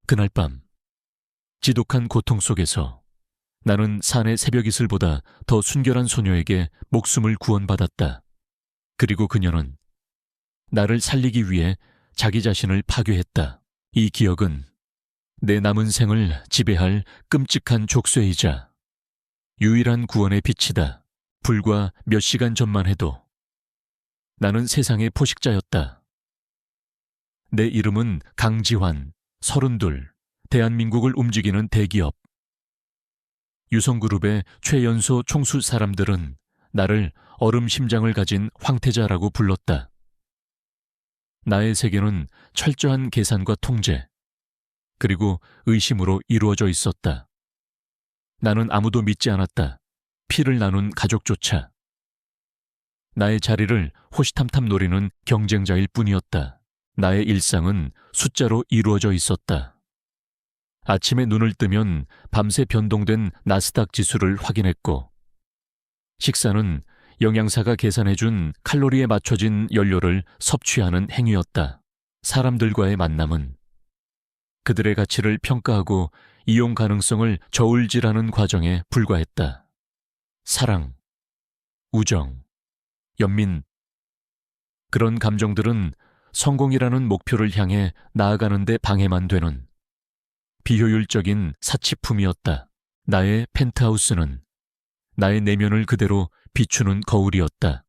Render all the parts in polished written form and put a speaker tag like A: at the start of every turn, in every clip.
A: 그날 밤, 지독한 고통 속에서 나는 산의 새벽 이슬보다 더 순결한 소녀에게 목숨을 구원받았다. 그리고 그녀는 나를 살리기 위해 자기 자신을 파괴했다. 이 기억은 내 남은 생을 지배할 끔찍한 족쇄이자 유일한 구원의 빛이다. 불과 몇 시간 전만 해도 나는 세상의 포식자였다. 내 이름은 강지환, 32, 대한민국을 움직이는 대기업. 유성그룹의 최연소 총수 사람들은 나를 얼음 심장을 가진 황태자라고 불렀다. 나의 세계는 철저한 계산과 통제, 그리고 의심으로 이루어져 있었다. 나는 아무도 믿지 않았다. 피를 나눈 가족조차. 나의 자리를 호시탐탐 노리는 경쟁자일 뿐이었다. 나의 일상은 숫자로 이루어져 있었다. 아침에 눈을 뜨면 밤새 변동된 나스닥 지수를 확인했고, 식사는 영양사가 계산해준 칼로리에 맞춰진 연료를 섭취하는 행위였다. 사람들과의 만남은 그들의 가치를 평가하고 이용 가능성을 저울질하는 과정에 불과했다. 사랑, 우정, 연민, 그런 감정들은 성공이라는 목표를 향해 나아가는 데 방해만 되는 비효율적인 사치품이었다. 나의 펜트하우스는 나의 내면을 그대로 비추는 거울이었다.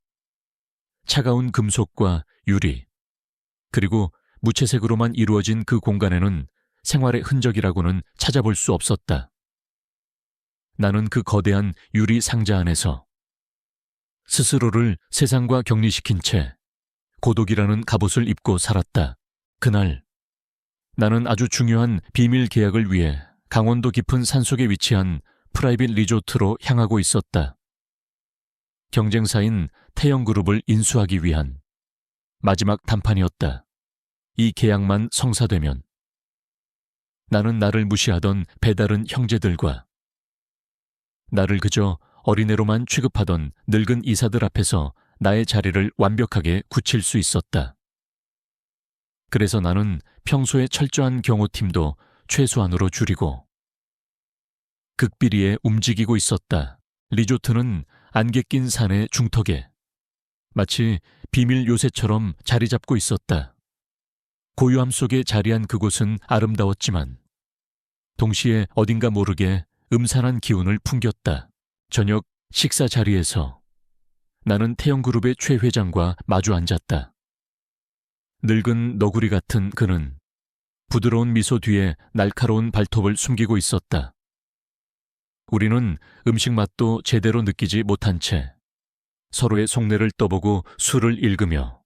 A: 차가운 금속과 유리, 그리고 무채색으로만 이루어진 그 공간에는 생활의 흔적이라고는 찾아볼 수 없었다. 나는 그 거대한 유리 상자 안에서 스스로를 세상과 격리시킨 채 고독이라는 갑옷을 입고 살았다. 그날 나는 아주 중요한 비밀 계약을 위해 강원도 깊은 산속에 위치한 프라이빗 리조트로 향하고 있었다. 경쟁사인 태영그룹을 인수하기 위한 마지막 담판이었다. 이 계약만 성사되면 나는 나를 무시하던 배다른 형제들과 나를 그저 어린애로만 취급하던 늙은 이사들 앞에서 나의 자리를 완벽하게 굳힐 수 있었다. 그래서 나는 평소의 철저한 경호팀도 최소한으로 줄이고 극비리에 움직이고 있었다. 리조트는 안개 낀 산의 중턱에 마치 비밀 요새처럼 자리 잡고 있었다. 고요함 속에 자리한 그곳은 아름다웠지만 동시에 어딘가 모르게 음산한 기운을 풍겼다. 저녁 식사 자리에서 나는 태영그룹의 최 회장과 마주 앉았다. 늙은 너구리 같은 그는 부드러운 미소 뒤에 날카로운 발톱을 숨기고 있었다. 우리는 음식 맛도 제대로 느끼지 못한 채 서로의 속내를 떠보고 술을 읽으며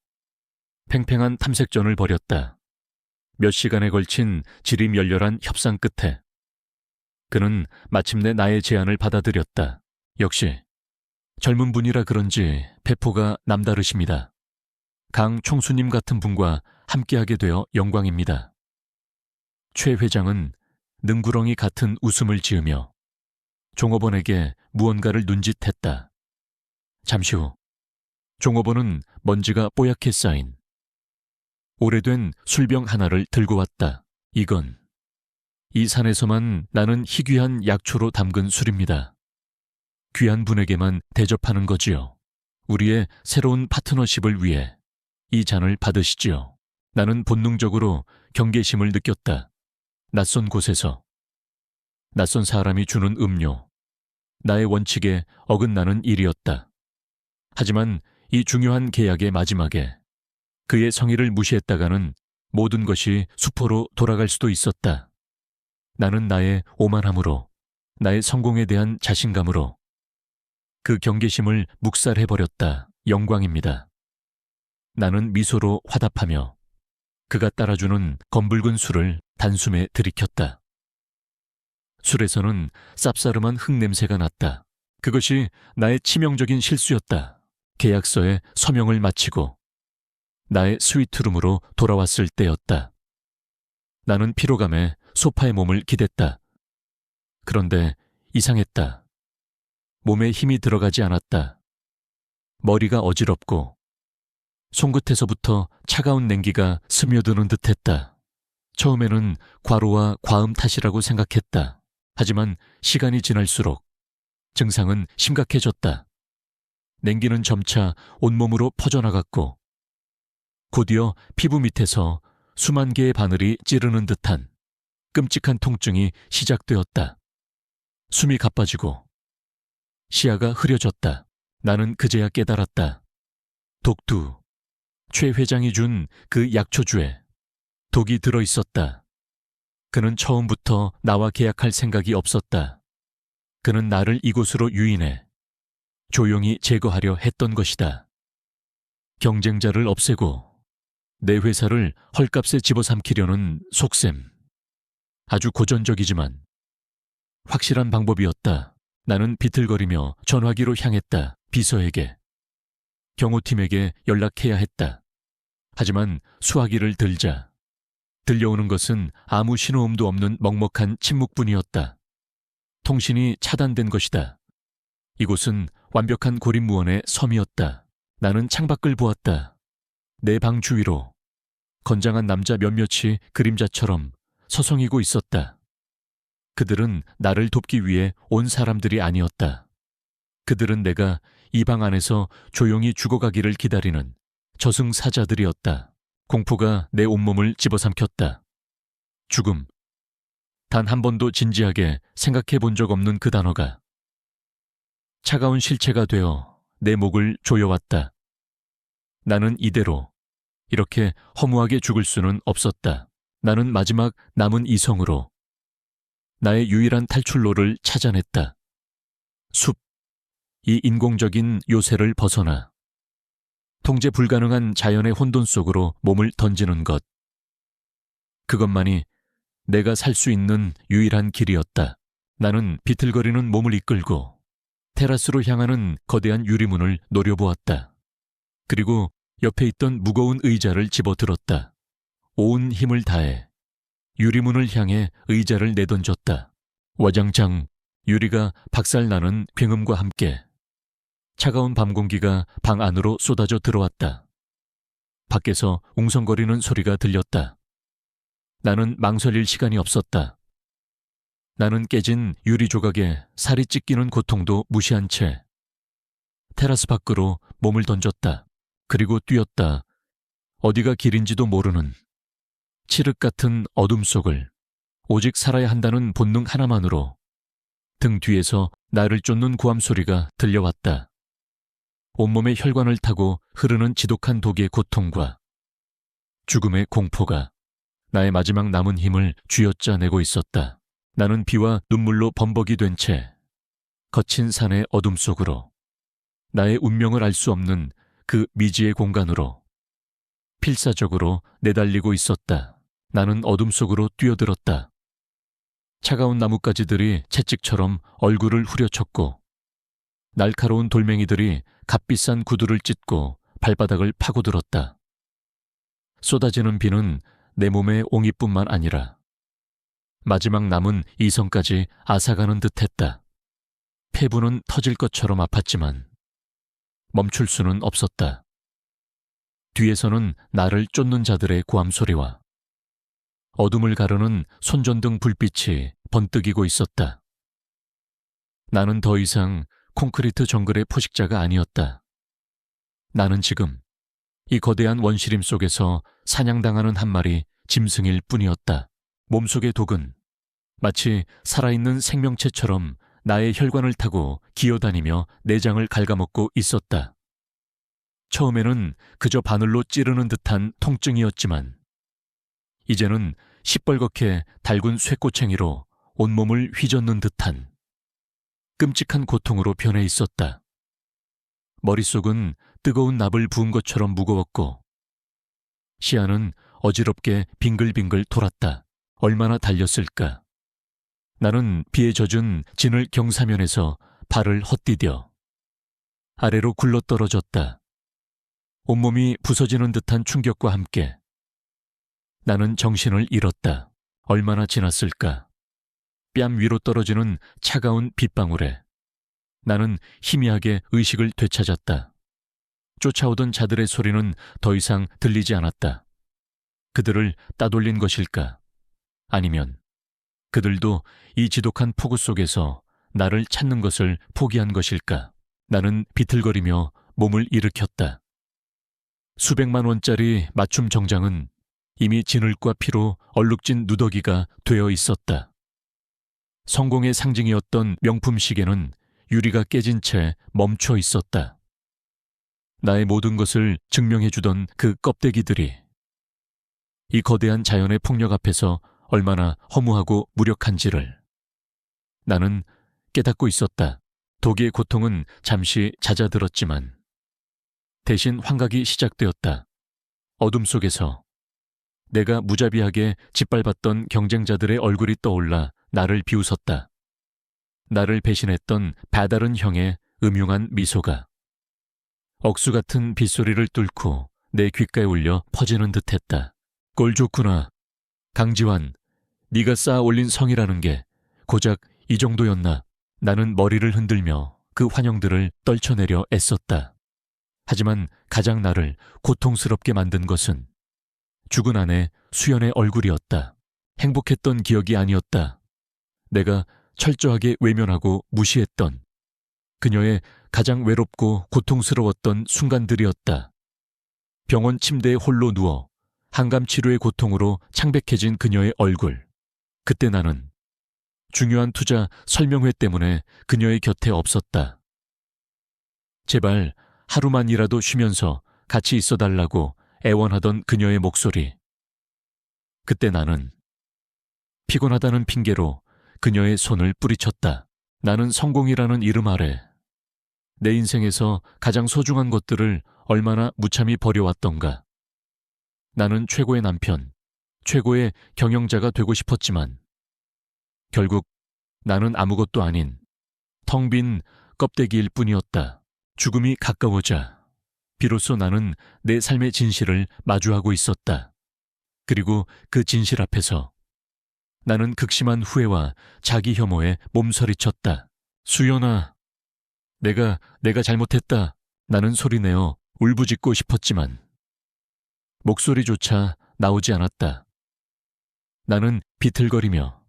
A: 팽팽한 탐색전을 벌였다. 몇 시간에 걸친 지리멸렬한 협상 끝에 그는 마침내 나의 제안을 받아들였다. 역시 젊은 분이라 그런지 배포가 남다르십니다. 강 총수님 같은 분과 함께하게 되어 영광입니다. 최 회장은 능구렁이 같은 웃음을 지으며 종업원에게 무언가를 눈짓했다. 잠시 후 종업원은 먼지가 뽀얗게 쌓인 오래된 술병 하나를 들고 왔다. 이건 이 산에서만 나는 희귀한 약초로 담근 술입니다. 귀한 분에게만 대접하는 거지요. 우리의 새로운 파트너십을 위해 이 잔을 받으시지요. 나는 본능적으로 경계심을 느꼈다. 낯선 곳에서 낯선 사람이 주는 음료, 나의 원칙에 어긋나는 일이었다. 하지만 이 중요한 계약의 마지막에 그의 성의를 무시했다가는 모든 것이 수포로 돌아갈 수도 있었다. 나는 나의 오만함으로, 나의 성공에 대한 자신감으로 그 경계심을 묵살해버렸다. 영광입니다. 나는 미소로 화답하며 그가 따라주는 검붉은 술을 단숨에 들이켰다. 술에서는 쌉싸름한 흙냄새가 났다. 그것이 나의 치명적인 실수였다. 계약서에 서명을 마치고 나의 스위트룸으로 돌아왔을 때였다. 나는 피로감에 소파에 몸을 기댔다. 그런데 이상했다. 몸에 힘이 들어가지 않았다. 머리가 어지럽고 손끝에서부터 차가운 냉기가 스며드는 듯했다. 처음에는 과로와 과음 탓이라고 생각했다. 하지만 시간이 지날수록 증상은 심각해졌다. 냉기는 점차 온몸으로 퍼져나갔고 곧이어 피부 밑에서 수만 개의 바늘이 찌르는 듯한 끔찍한 통증이 시작되었다. 숨이 가빠지고 시야가 흐려졌다. 나는 그제야 깨달았다. 독두, 최 회장이 준 그 약초주에 독이 들어있었다. 그는 처음부터 나와 계약할 생각이 없었다. 그는 나를 이곳으로 유인해 조용히 제거하려 했던 것이다. 경쟁자를 없애고 내 회사를 헐값에 집어삼키려는 속셈. 아주 고전적이지만 확실한 방법이었다. 나는 비틀거리며 전화기로 향했다. 비서에게, 경호팀에게 연락해야 했다. 하지만 수화기를 들자 들려오는 것은 아무 신호음도 없는 먹먹한 침묵뿐이었다. 통신이 차단된 것이다. 이곳은 완벽한 고립무원의 섬이었다. 나는 창밖을 보았다. 내 방 주위로 건장한 남자 몇몇이 그림자처럼 서성이고 있었다. 그들은 나를 돕기 위해 온 사람들이 아니었다. 그들은 내가 이 방 안에서 조용히 죽어가기를 기다리는 저승사자들이었다. 공포가 내 온몸을 집어삼켰다. 죽음. 단 한 번도 진지하게 생각해 본 적 없는 그 단어가 차가운 실체가 되어 내 목을 조여왔다. 나는 이대로 이렇게 허무하게 죽을 수는 없었다. 나는 마지막 남은 이성으로 나의 유일한 탈출로를 찾아냈다. 숲. 이 인공적인 요새를 벗어나 통제 불가능한 자연의 혼돈 속으로 몸을 던지는 것. 그것만이 내가 살 수 있는 유일한 길이었다. 나는 비틀거리는 몸을 이끌고 테라스로 향하는 거대한 유리문을 노려보았다. 그리고 옆에 있던 무거운 의자를 집어들었다. 온 힘을 다해 유리문을 향해 의자를 내던졌다. 와장창 유리가 박살나는 굉음과 함께 차가운 밤 공기가 방 안으로 쏟아져 들어왔다. 밖에서 웅성거리는 소리가 들렸다. 나는 망설일 시간이 없었다. 나는 깨진 유리 조각에 살이 찢기는 고통도 무시한 채 테라스 밖으로 몸을 던졌다. 그리고 뛰었다. 어디가 길인지도 모르는 칠흑 같은 어둠 속을 오직 살아야 한다는 본능 하나만으로 등 뒤에서 나를 쫓는 고함 소리가 들려왔다. 온몸의 혈관을 타고 흐르는 지독한 독의 고통과 죽음의 공포가 나의 마지막 남은 힘을 쥐어짜내고 있었다. 나는 비와 눈물로 범벅이 된 채 거친 산의 어둠 속으로 나의 운명을 알 수 없는 그 미지의 공간으로 필사적으로 내달리고 있었다. 나는 어둠 속으로 뛰어들었다. 차가운 나뭇가지들이 채찍처럼 얼굴을 후려쳤고 날카로운 돌멩이들이 값비싼 구두를 찢고 발바닥을 파고들었다. 쏟아지는 비는 내 몸의 옹이뿐만 아니라 마지막 남은 이성까지 앗아가는 듯했다. 폐부는 터질 것처럼 아팠지만 멈출 수는 없었다. 뒤에서는 나를 쫓는 자들의 고함 소리와 어둠을 가르는 손전등 불빛이 번뜩이고 있었다. 나는 더 이상 콘크리트 정글의 포식자가 아니었다. 나는 지금 이 거대한 원시림 속에서 사냥당하는 한 마리 짐승일 뿐이었다. 몸속의 독은 마치 살아있는 생명체처럼 나의 혈관을 타고 기어다니며 내장을 갉아먹고 있었다. 처음에는 그저 바늘로 찌르는 듯한 통증이었지만 이제는 시뻘겋게 달군 쇠꼬챙이로 온몸을 휘젓는 듯한 끔찍한 고통으로 변해 있었다. 머릿속은 뜨거운 납을 부은 것처럼 무거웠고 시야는 어지럽게 빙글빙글 돌았다. 얼마나 달렸을까? 나는 비에 젖은 진을 경사면에서 발을 헛디뎌 아래로 굴러떨어졌다. 온몸이 부서지는 듯한 충격과 함께 나는 정신을 잃었다. 얼마나 지났을까? 뺨 위로 떨어지는 차가운 빗방울에 나는 희미하게 의식을 되찾았다. 쫓아오던 자들의 소리는 더 이상 들리지 않았다. 그들을 따돌린 것일까? 아니면 그들도 이 지독한 폭우 속에서 나를 찾는 것을 포기한 것일까? 나는 비틀거리며 몸을 일으켰다. 수백만 원짜리 맞춤 정장은 이미 진흙과 피로 얼룩진 누더기가 되어 있었다. 성공의 상징이었던 명품 시계는 유리가 깨진 채 멈춰 있었다. 나의 모든 것을 증명해주던 그 껍데기들이 이 거대한 자연의 폭력 앞에서 얼마나 허무하고 무력한지를 나는 깨닫고 있었다. 독의 고통은 잠시 잦아들었지만 대신 환각이 시작되었다. 어둠 속에서 내가 무자비하게 짓밟았던 경쟁자들의 얼굴이 떠올라 나를 비웃었다. 나를 배신했던 바다른 형의 음흉한 미소가 억수 같은 빗소리를 뚫고 내 귓가에 울려 퍼지는 듯했다. 꼴 좋구나. 강지환, 네가 쌓아 올린 성이라는 게 고작 이 정도였나. 나는 머리를 흔들며 그 환영들을 떨쳐내려 애썼다. 하지만 가장 나를 고통스럽게 만든 것은 죽은 아내 수연의 얼굴이었다. 행복했던 기억이 아니었다. 내가 철저하게 외면하고 무시했던 그녀의 가장 외롭고 고통스러웠던 순간들이었다. 병원 침대에 홀로 누워 항암치료의 고통으로 창백해진 그녀의 얼굴. 그때 나는 중요한 투자 설명회 때문에 그녀의 곁에 없었다. 제발 하루만이라도 쉬면서 같이 있어달라고 애원하던 그녀의 목소리. 그때 나는 피곤하다는 핑계로 그녀의 손을 뿌리쳤다. 나는 성공이라는 이름 아래 내 인생에서 가장 소중한 것들을 얼마나 무참히 버려왔던가. 나는 최고의 남편, 최고의 경영자가 되고 싶었지만 결국 나는 아무것도 아닌 텅 빈 껍데기일 뿐이었다. 죽음이 가까워자 비로소 나는 내 삶의 진실을 마주하고 있었다. 그리고 그 진실 앞에서 나는 극심한 후회와 자기 혐오에 몸서리쳤다. 수연아, 내가 잘못했다. 나는 소리내어 울부짖고 싶었지만 목소리조차 나오지 않았다. 나는 비틀거리며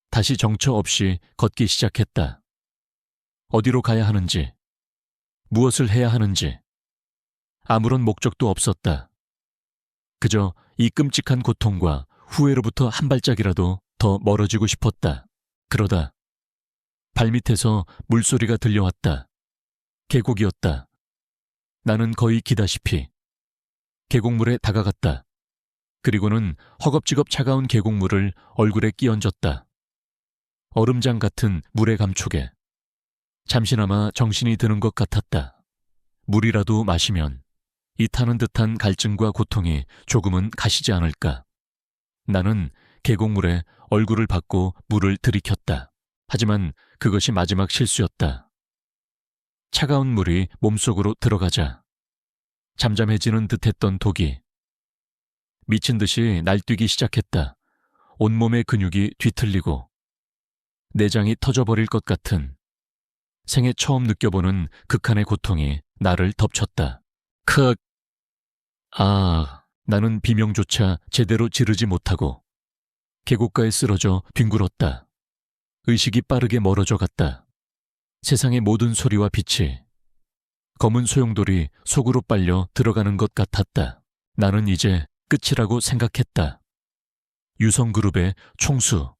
A: 다시 정처 없이 걷기 시작했다. 어디로 가야 하는지, 무엇을 해야 하는지 아무런 목적도 없었다. 그저 이 끔찍한 고통과 후회로부터 한 발짝이라도 더 멀어지고 싶었다. 그러다 발밑에서 물소리가 들려왔다. 계곡이었다. 나는 거의 기다시피 계곡물에 다가갔다. 그리고는 허겁지겁 차가운 계곡물을 얼굴에 끼얹었다. 얼음장 같은 물의 감촉에 잠시나마 정신이 드는 것 같았다. 물이라도 마시면 이 타는 듯한 갈증과 고통이 조금은 가시지 않을까. 나는 계곡물에 얼굴을 받고 물을 들이켰다. 하지만 그것이 마지막 실수였다. 차가운 물이 몸속으로 들어가자 잠잠해지는 듯했던 독이 미친 듯이 날뛰기 시작했다. 온몸의 근육이 뒤틀리고 내장이 터져버릴 것 같은 생애 처음 느껴보는 극한의 고통이 나를 덮쳤다. 나는 비명조차 제대로 지르지 못하고 계곡가에 쓰러져 뒹굴었다. 의식이 빠르게 멀어져 갔다. 세상의 모든 소리와 빛이 검은 소용돌이 속으로 빨려 들어가는 것 같았다. 나는 이제 끝이라고 생각했다. 유성그룹의 총수.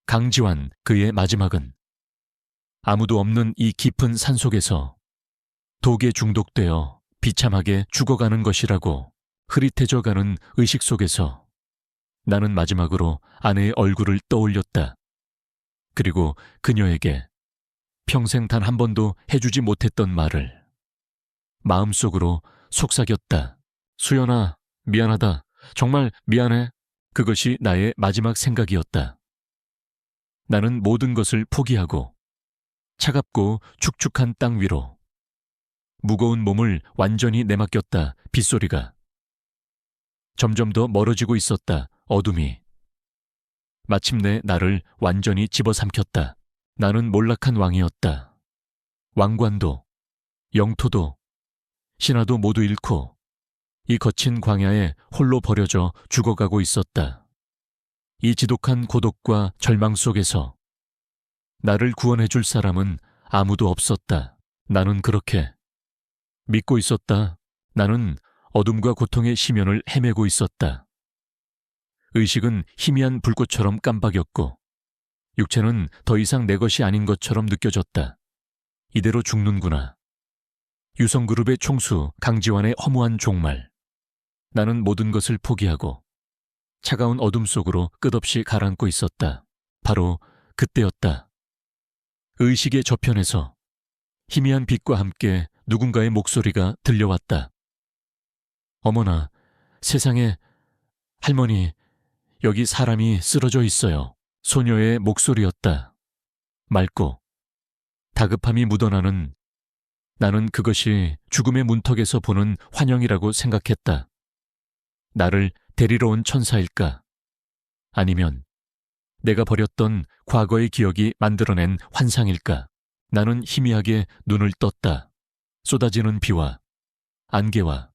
A: 강지환, 그의 마지막은 아무도 없는 이 깊은 산속에서 독에 중독되어 비참하게 죽어가는 것이라고 흐릿해져가는 의식 속에서 나는 마지막으로 아내의 얼굴을 떠올렸다. 그리고 그녀에게 평생 단 한 번도 해주지 못했던 말을 마음속으로 속삭였다. 수연아, 미안하다. 정말 미안해. 그것이 나의 마지막 생각이었다. 나는 모든 것을 포기하고 차갑고 축축한 땅 위로 무거운 몸을 완전히 내맡겼다. 빗소리가 점점 더 멀어지고 있었다. 어둠이 마침내 나를 완전히 집어삼켰다. 나는 몰락한 왕이었다. 왕관도, 영토도, 신하도 모두 잃고 이 거친 광야에 홀로 버려져 죽어가고 있었다. 이 지독한 고독과 절망 속에서 나를 구원해 줄 사람은 아무도 없었다. 나는 그렇게 믿고 있었다. 나는 어둠과 고통의 심연을 헤매고 있었다. 의식은 희미한 불꽃처럼 깜박였고 육체는 더 이상 내 것이 아닌 것처럼 느껴졌다. 이대로 죽는구나. 유성그룹의 총수 강지환의 허무한 종말. 나는 모든 것을 포기하고 차가운 어둠 속으로 끝없이 가라앉고 있었다. 바로 그때였다. 의식의 저편에서 희미한 빛과 함께 누군가의 목소리가 들려왔다. 어머나, 세상에, 할머니, 여기 사람이 쓰러져 있어요. 소녀의 목소리였다. 맑고 다급함이 묻어나는. 나는 그것이 죽음의 문턱에서 보는 환영이라고 생각했다. 나를 데리러 온 천사일까? 아니면 내가 버렸던 과거의 기억이 만들어낸 환상일까? 나는 희미하게 눈을 떴다. 쏟아지는 비와 안개와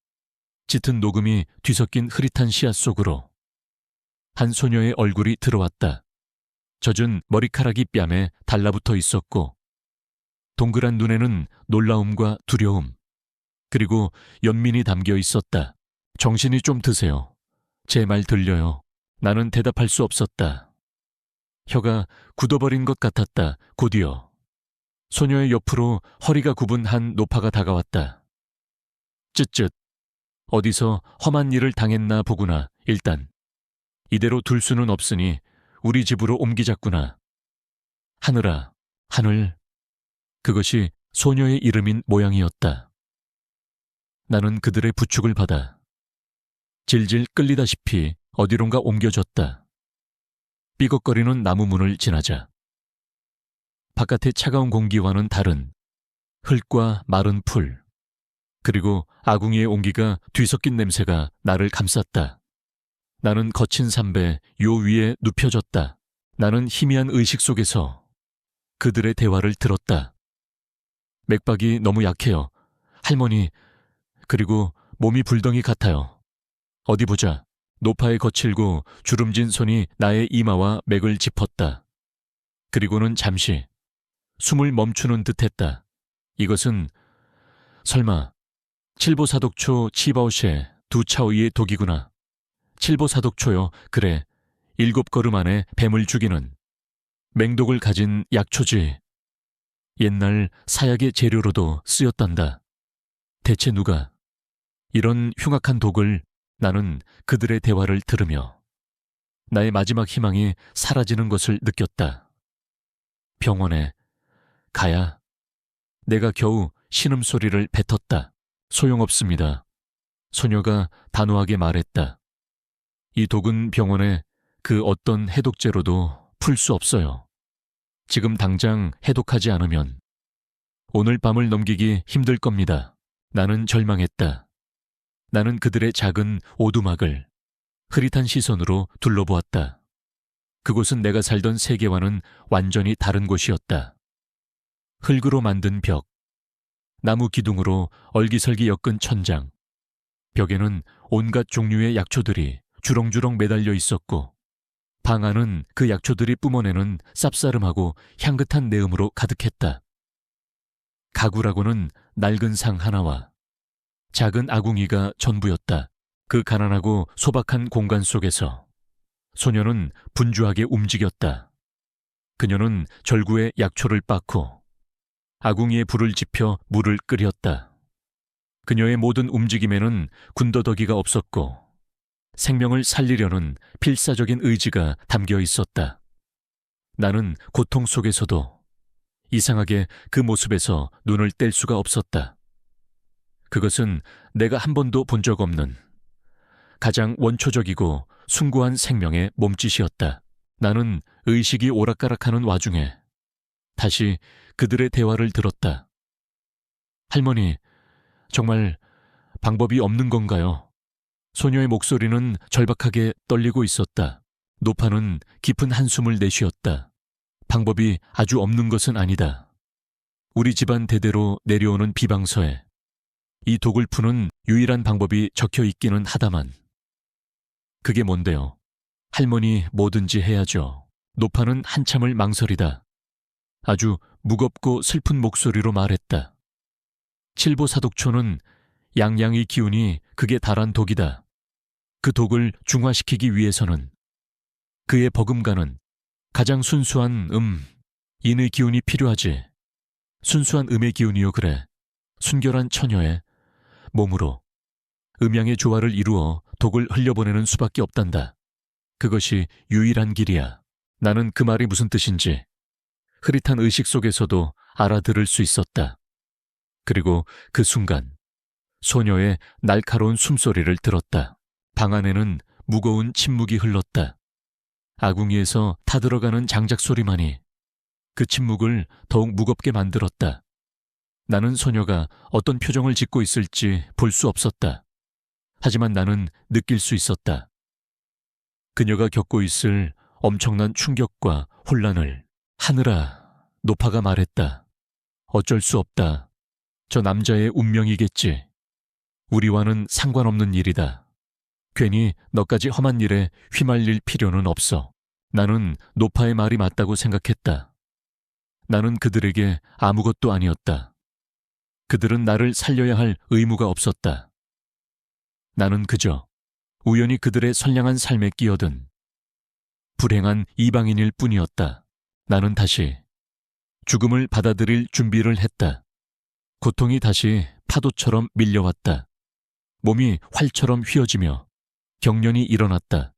A: 짙은 녹음이 뒤섞인 흐릿한 씨앗 속으로 한 소녀의 얼굴이 들어왔다. 젖은 머리카락이 뺨에 달라붙어 있었고 동그란 눈에는 놀라움과 두려움 그리고 연민이 담겨 있었다. 정신이 좀 드세요. 제 말 들려요. 나는 대답할 수 없었다. 혀가 굳어버린 것 같았다. 곧이어 소녀의 옆으로 허리가 굽은 한 노파가 다가왔다. 쯧쯧. 어디서 험한 일을 당했나 보구나. 일단 이대로 둘 수는 없으니 우리 집으로 옮기자꾸나. 하늘아, 하늘. 그것이 소녀의 이름인 모양이었다. 나는 그들의 부축을 받아 질질 끌리다시피 어디론가 옮겨졌다. 삐걱거리는 나무 문을 지나자 바깥의 차가운 공기와는 다른 흙과 마른 풀 그리고 아궁이의 온기가 뒤섞인 냄새가 나를 감쌌다. 나는 거친 담배 요 위에 눕혀졌다. 나는 희미한 의식 속에서 그들의 대화를 들었다. 맥박이 너무 약해요. 할머니, 그리고 몸이 불덩이 같아요. 어디 보자. 노파에 거칠고 주름진 손이 나의 이마와 맥을 짚었다. 그리고는 잠시 숨을 멈추는 듯했다. 이것은 설마 칠보사독초 치바오쉐 두 차오이의 독이구나. 칠보사독초요. 그래, 7걸음 안에 뱀을 죽이는 맹독을 가진 약초지. 옛날 사약의 재료로도 쓰였단다. 대체 누가 이런 흉악한 독을. 나는 그들의 대화를 들으며 나의 마지막 희망이 사라지는 것을 느꼈다. 병원에 가야. 내가 겨우 신음소리를 뱉었다. 소용없습니다. 소녀가 단호하게 말했다. 이 독은 병원에 그 어떤 해독제로도 풀 수 없어요. 지금 당장 해독하지 않으면 오늘 밤을 넘기기 힘들 겁니다. 나는 절망했다. 나는 그들의 작은 오두막을 흐릿한 시선으로 둘러보았다. 그곳은 내가 살던 세계와는 완전히 다른 곳이었다. 흙으로 만든 벽, 나무 기둥으로 얼기설기 엮은 천장, 벽에는 온갖 종류의 약초들이 주렁주렁 매달려 있었고 방 안은 그 약초들이 뿜어내는 쌉싸름하고 향긋한 내음으로 가득했다. 가구라고는 낡은 상 하나와 작은 아궁이가 전부였다. 그 가난하고 소박한 공간 속에서 소녀는 분주하게 움직였다. 그녀는 절구에 약초를 빻고 아궁이에 불을 지펴 물을 끓였다. 그녀의 모든 움직임에는 군더더기가 없었고 생명을 살리려는 필사적인 의지가 담겨 있었다. 나는 고통 속에서도 이상하게 그 모습에서 눈을 뗄 수가 없었다. 그것은 내가 한 번도 본 적 없는 가장 원초적이고 숭고한 생명의 몸짓이었다. 나는 의식이 오락가락하는 와중에 다시 그들의 대화를 들었다. 할머니, 정말 방법이 없는 건가요? 소녀의 목소리는 절박하게 떨리고 있었다. 노파는 깊은 한숨을 내쉬었다. 방법이 아주 없는 것은 아니다. 우리 집안 대대로 내려오는 비방서에 이 독을 푸는 유일한 방법이 적혀 있기는 하다만 그게 뭔데요? 할머니 뭐든지 해야죠. 노파는 한참을 망설이다 아주 무겁고 슬픈 목소리로 말했다. 칠보사독초는 양양의 기운이 극에 달한 독이다. 그 독을 중화시키기 위해서는 그의 버금가는 가장 순수한 인의 기운이 필요하지. 순수한 음의 기운이요 그래. 순결한 처녀의 몸으로 음양의 조화를 이루어 독을 흘려보내는 수밖에 없단다. 그것이 유일한 길이야. 나는 그 말이 무슨 뜻인지 흐릿한 의식 속에서도 알아들을 수 있었다. 그리고 그 순간 소녀의 날카로운 숨소리를 들었다. 방 안에는 무거운 침묵이 흘렀다. 아궁이에서 타들어가는 장작 소리만이 그 침묵을 더욱 무겁게 만들었다. 나는 소녀가 어떤 표정을 짓고 있을지 볼 수 없었다. 하지만 나는 느낄 수 있었다. 그녀가 겪고 있을 엄청난 충격과 혼란을. 하늘아, 노파가 말했다. 어쩔 수 없다. 저 남자의 운명이겠지. 우리와는 상관없는 일이다. 괜히 너까지 험한 일에 휘말릴 필요는 없어. 나는 노파의 말이 맞다고 생각했다. 나는 그들에게 아무것도 아니었다. 그들은 나를 살려야 할 의무가 없었다. 나는 그저 우연히 그들의 선량한 삶에 끼어든 불행한 이방인일 뿐이었다. 나는 다시 죽음을 받아들일 준비를 했다. 고통이 다시 파도처럼 밀려왔다. 몸이 활처럼 휘어지며 경련이 일어났다.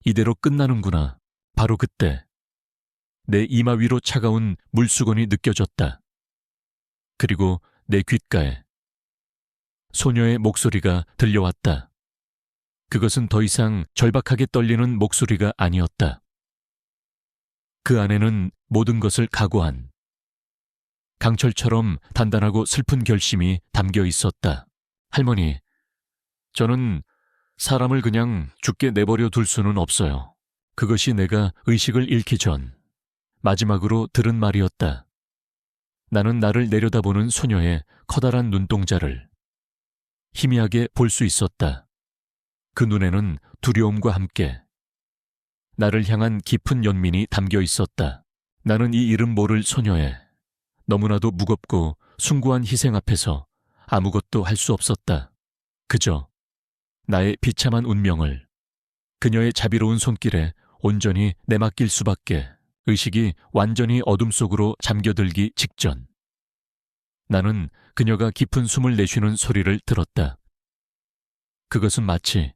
A: 이대로 끝나는구나. 바로 그때 내 이마 위로 차가운 물수건이 느껴졌다. 그리고 내 귓가에 소녀의 목소리가 들려왔다. 그것은 더 이상 절박하게 떨리는 목소리가 아니었다. 그 안에는 모든 것을 각오한 강철처럼 단단하고 슬픈 결심이 담겨 있었다. 할머니, 저는 사람을 그냥 죽게 내버려 둘 수는 없어요. 그것이 내가 의식을 잃기 전 마지막으로 들은 말이었다. 나는 나를 내려다보는 소녀의 커다란 눈동자를 희미하게 볼 수 있었다. 그 눈에는 두려움과 함께 나를 향한 깊은 연민이 담겨 있었다. 나는 이 이름 모를 소녀의 너무나도 무겁고 숭고한 희생 앞에서 아무것도 할 수 없었다. 그저 나의 비참한 운명을 그녀의 자비로운 손길에 온전히 내맡길 수밖에. 의식이 완전히 어둠 속으로 잠겨들기 직전 나는 그녀가 깊은 숨을 내쉬는 소리를 들었다. 그것은 마치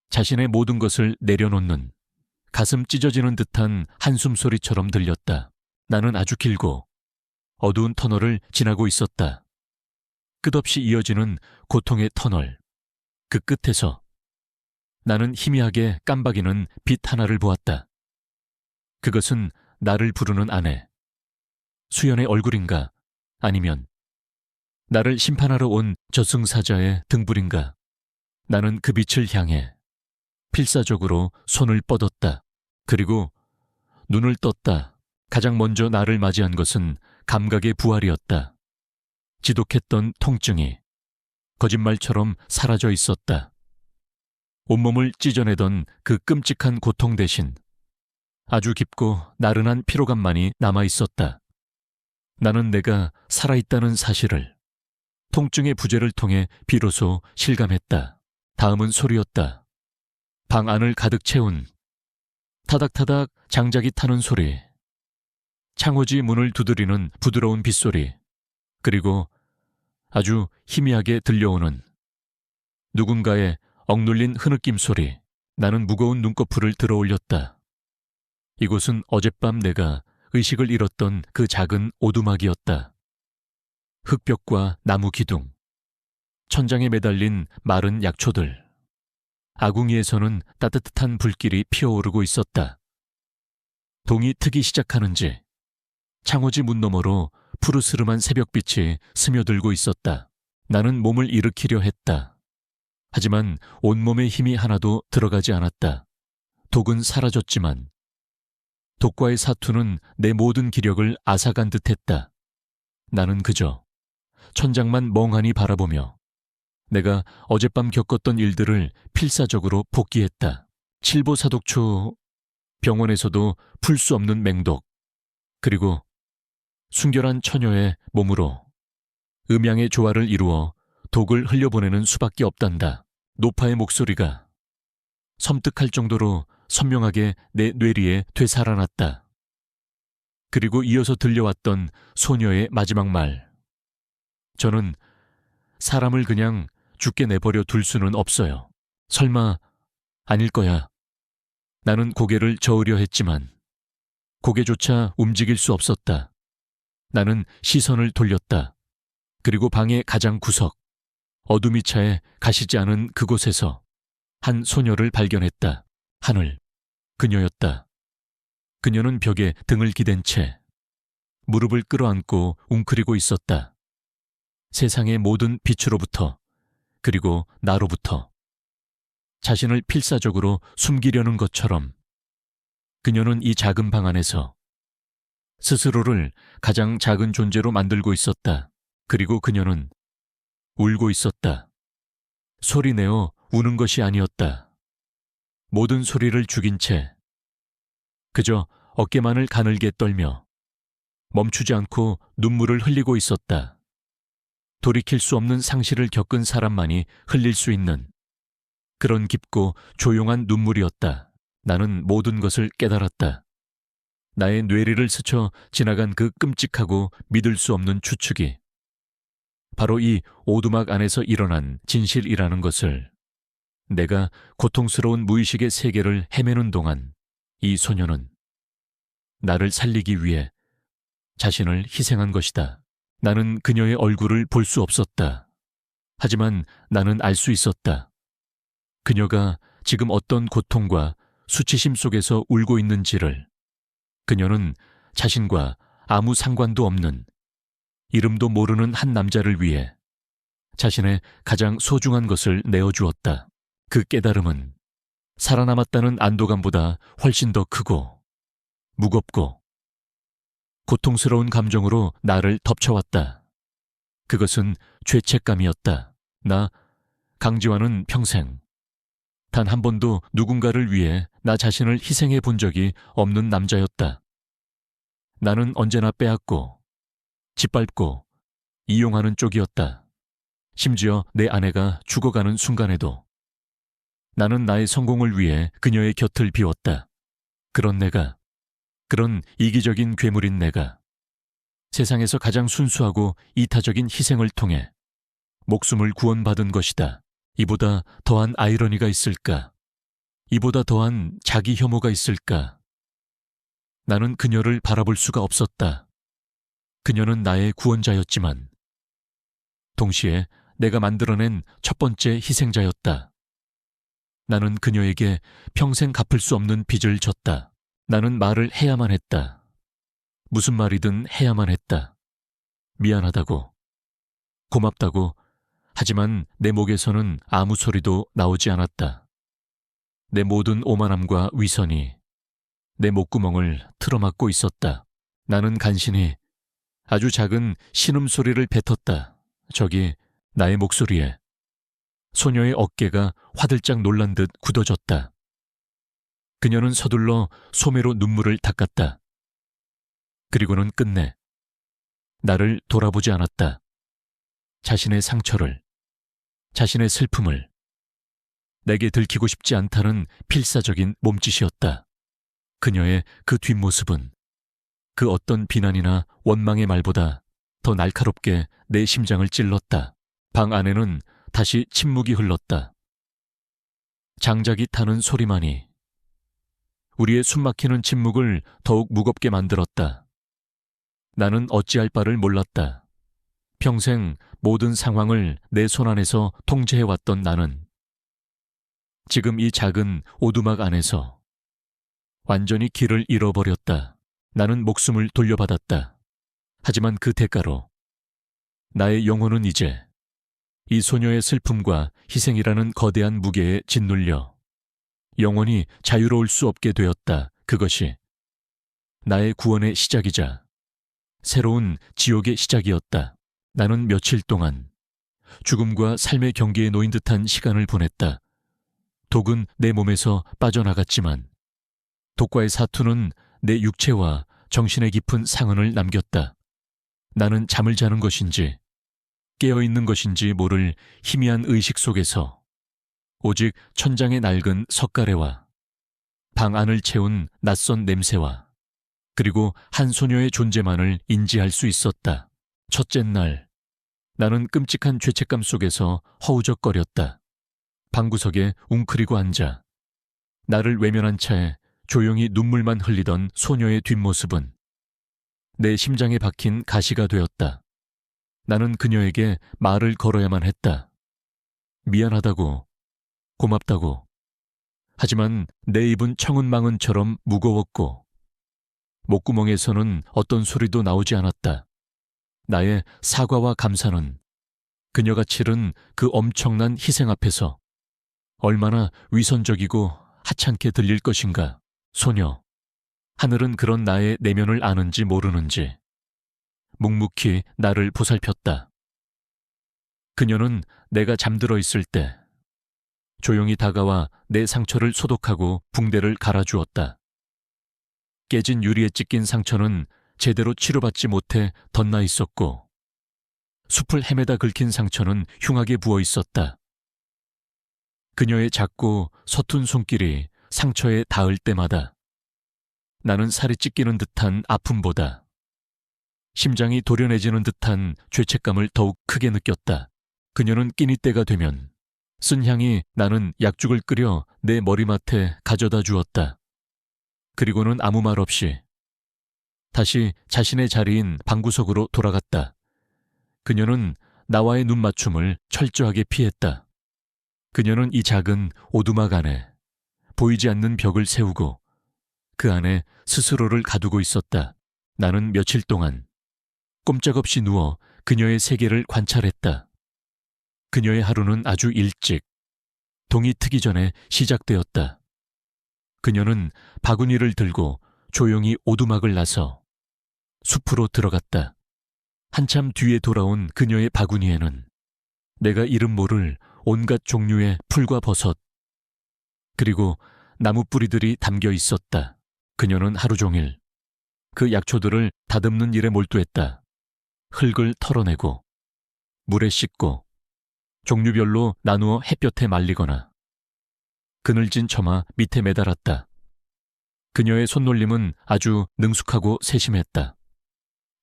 A: 자신의 모든 것을 내려놓는 가슴 찢어지는 듯한 한숨 소리처럼 들렸다. 나는 아주 길고 어두운 터널을 지나고 있었다. 끝없이 이어지는 고통의 터널. 그 끝에서 나는 희미하게 깜박이는 빛 하나를 보았다. 그것은 나를 부르는 아내, 수연의 얼굴인가 아니면 나를 심판하러 온 저승사자의 등불인가. 나는 그 빛을 향해 필사적으로 손을 뻗었다. 그리고 눈을 떴다. 가장 먼저 나를 맞이한 것은 감각의 부활이었다. 지독했던 통증이 거짓말처럼 사라져 있었다. 온몸을 찢어내던 그 끔찍한 고통 대신 아주 깊고 나른한 피로감만이 남아있었다. 나는 내가 살아있다는 사실을 통증의 부재를 통해 비로소 실감했다. 다음은 소리였다. 방 안을 가득 채운 타닥타닥 장작이 타는 소리, 창호지 문을 두드리는 부드러운 빗소리, 그리고 아주 희미하게 들려오는 누군가의 억눌린 흐느낌 소리. 나는 무거운 눈꺼풀을 들어 올렸다. 이곳은 어젯밤 내가 의식을 잃었던 그 작은 오두막이었다. 흙벽과 나무 기둥, 천장에 매달린 마른 약초들. 아궁이에서는 따뜻한 불길이 피어오르고 있었다. 동이 트기 시작하는지 창호지 문 너머로 푸르스름한 새벽빛이 스며들고 있었다. 나는 몸을 일으키려 했다. 하지만 온몸에 힘이 하나도 들어가지 않았다. 독은 사라졌지만 독과의 사투는 내 모든 기력을 앗아간 듯했다. 나는 그저 천장만 멍하니 바라보며 내가 어젯밤 겪었던 일들을 필사적으로 복기했다. 칠보사독초, 병원에서도 풀 수 없는 맹독, 그리고 순결한 처녀의 몸으로 음양의 조화를 이루어 독을 흘려보내는 수밖에 없단다. 노파의 목소리가 섬뜩할 정도로 선명하게 내 뇌리에 되살아났다. 그리고 이어서 들려왔던 소녀의 마지막 말. 저는 사람을 그냥 죽게 내버려 둘 수는 없어요. 설마 아닐 거야. 나는 고개를 저으려 했지만 고개조차 움직일 수 없었다. 나는 시선을 돌렸다. 그리고 방의 가장 구석, 어둠이 차에 가시지 않은 그곳에서 한 소녀를 발견했다. 하늘, 그녀였다. 그녀는 벽에 등을 기댄 채 무릎을 끌어안고 웅크리고 있었다. 세상의 모든 빛으로부터, 그리고 나로부터 자신을 필사적으로 숨기려는 것처럼 그녀는 이 작은 방 안에서 스스로를 가장 작은 존재로 만들고 있었다. 그리고 그녀는 울고 있었다. 소리내어 우는 것이 아니었다. 모든 소리를 죽인 채 그저 어깨만을 가늘게 떨며 멈추지 않고 눈물을 흘리고 있었다. 돌이킬 수 없는 상실을 겪은 사람만이 흘릴 수 있는 그런 깊고 조용한 눈물이었다. 나는 모든 것을 깨달았다. 나의 뇌리를 스쳐 지나간 그 끔찍하고 믿을 수 없는 추측이 바로 이 오두막 안에서 일어난 진실이라는 것을. 내가 고통스러운 무의식의 세계를 헤매는 동안 이 소녀는 나를 살리기 위해 자신을 희생한 것이다. 나는 그녀의 얼굴을 볼 수 없었다. 하지만 나는 알 수 있었다. 그녀가 지금 어떤 고통과 수치심 속에서 울고 있는지를. 그녀는 자신과 아무 상관도 없는 이름도 모르는 한 남자를 위해 자신의 가장 소중한 것을 내어주었다. 그 깨달음은 살아남았다는 안도감보다 훨씬 더 크고 무겁고 고통스러운 감정으로 나를 덮쳐왔다. 그것은 죄책감이었다. 나 강지환은 평생 단 한 번도 누군가를 위해 나 자신을 희생해 본 적이 없는 남자였다. 나는 언제나 빼앗고 짓밟고 이용하는 쪽이었다. 심지어 내 아내가 죽어가는 순간에도 나는 나의 성공을 위해 그녀의 곁을 비웠다. 그런 이기적인 괴물인 내가 세상에서 가장 순수하고 이타적인 희생을 통해 목숨을 구원받은 것이다. 이보다 더한 아이러니가 있을까? 이보다 더한 자기 혐오가 있을까? 나는 그녀를 바라볼 수가 없었다. 그녀는 나의 구원자였지만 동시에 내가 만들어낸 첫 번째 희생자였다. 나는 그녀에게 평생 갚을 수 없는 빚을 졌다. 나는 말을 해야만 했다. 무슨 말이든 해야만 했다. 미안하다고, 고맙다고. 하지만 내 목에서는 아무 소리도 나오지 않았다. 내 모든 오만함과 위선이 내 목구멍을 틀어막고 있었다. 나는 간신히 아주 작은 신음소리를 뱉었다. 저기 나의 목소리에 소녀의 어깨가 화들짝 놀란 듯 굳어졌다. 그녀는 서둘러 소매로 눈물을 닦았다. 그리고는 끝내 나를 돌아보지 않았다. 자신의 상처를, 자신의 슬픔을 내게 들키고 싶지 않다는 필사적인 몸짓이었다. 그녀의 그 뒷모습은 그 어떤 비난이나 원망의 말보다 더 날카롭게 내 심장을 찔렀다. 방 안에는 다시 침묵이 흘렀다. 장작이 타는 소리만이 우리의 숨막히는 침묵을 더욱 무겁게 만들었다. 나는 어찌할 바를 몰랐다. 평생 모든 상황을 내 손안에서 통제해왔던 나는 지금 이 작은 오두막 안에서 완전히 길을 잃어버렸다. 나는 목숨을 돌려받았다. 하지만 그 대가로 나의 영혼은 이제 이 소녀의 슬픔과 희생이라는 거대한 무게에 짓눌려 영원히 자유로울 수 없게 되었다. 그것이 나의 구원의 시작이자 새로운 지옥의 시작이었다. 나는 며칠 동안 죽음과 삶의 경계에 놓인 듯한 시간을 보냈다. 독은 내 몸에서 빠져나갔지만 독과의 사투는 내 육체와 정신의 깊은 상흔을 남겼다. 나는 잠을 자는 것인지 깨어있는 것인지 모를 희미한 의식 속에서 오직 천장의 낡은 석가래와 방 안을 채운 낯선 냄새와 그리고 한 소녀의 존재만을 인지할 수 있었다. 첫째 날, 나는 끔찍한 죄책감 속에서 허우적거렸다. 방구석에 웅크리고 앉아 나를 외면한 채 조용히 눈물만 흘리던 소녀의 뒷모습은 내 심장에 박힌 가시가 되었다. 나는 그녀에게 말을 걸어야만 했다. 미안하다고, 고맙다고. 하지만 내 입은 청운망은처럼 무거웠고 목구멍에서는 어떤 소리도 나오지 않았다. 나의 사과와 감사는 그녀가 치른 그 엄청난 희생 앞에서 얼마나 위선적이고 하찮게 들릴 것인가. 소녀, 하늘은 그런 나의 내면을 아는지 모르는지 묵묵히 나를 보살폈다. 그녀는 내가 잠들어 있을 때 조용히 다가와 내 상처를 소독하고 붕대를 갈아주었다. 깨진 유리에 찢긴 상처는 제대로 치료받지 못해 덧나 있었고 숲을 헤매다 긁힌 상처는 흉하게 부어 있었다. 그녀의 작고 서툰 손길이 상처에 닿을 때마다 나는 살이 찢기는 듯한 아픔보다 심장이 도련해지는 듯한 죄책감을 더욱 크게 느꼈다. 그녀는 끼니 때가 되면 쓴 향이 나는 약죽을 끓여 내 머리맡에 가져다 주었다. 그리고는 아무 말 없이 다시 자신의 자리인 방구석으로 돌아갔다. 그녀는 나와의 눈맞춤을 철저하게 피했다. 그녀는 이 작은 오두막 안에 보이지 않는 벽을 세우고 그 안에 스스로를 가두고 있었다. 나는 며칠 동안 꼼짝없이 누워 그녀의 세계를 관찰했다. 그녀의 하루는 아주 일찍 동이 트기 전에 시작되었다. 그녀는 바구니를 들고 조용히 오두막을 나서 숲으로 들어갔다. 한참 뒤에 돌아온 그녀의 바구니에는 내가 이름 모를 온갖 종류의 풀과 버섯 그리고 나무 뿌리들이 담겨 있었다. 그녀는 하루 종일 그 약초들을 다듬는 일에 몰두했다. 흙을 털어내고 물에 씻고 종류별로 나누어 햇볕에 말리거나 그늘진 처마 밑에 매달았다. 그녀의 손놀림은 아주 능숙하고 세심했다.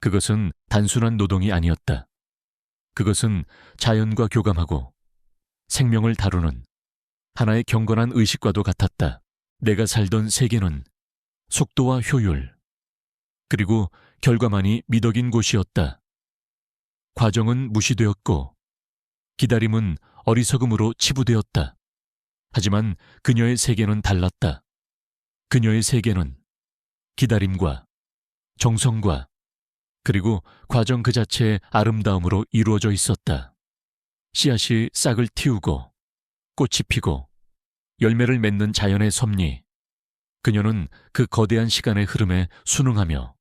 A: 그것은 단순한 노동이 아니었다. 그것은 자연과 교감하고 생명을 다루는 하나의 경건한 의식과도 같았다. 내가 살던 세계는 속도와 효율, 그리고 결과만이 미덕인 곳이었다. 과정은 무시되었고 기다림은 어리석음으로 치부되었다. 하지만 그녀의 세계는 달랐다. 그녀의 세계는 기다림과 정성과 그리고 과정 그 자체의 아름다움으로 이루어져 있었다. 씨앗이 싹을 틔우고 꽃이 피고 열매를 맺는 자연의 섭리. 그녀는 그 거대한 시간의 흐름에 순응하며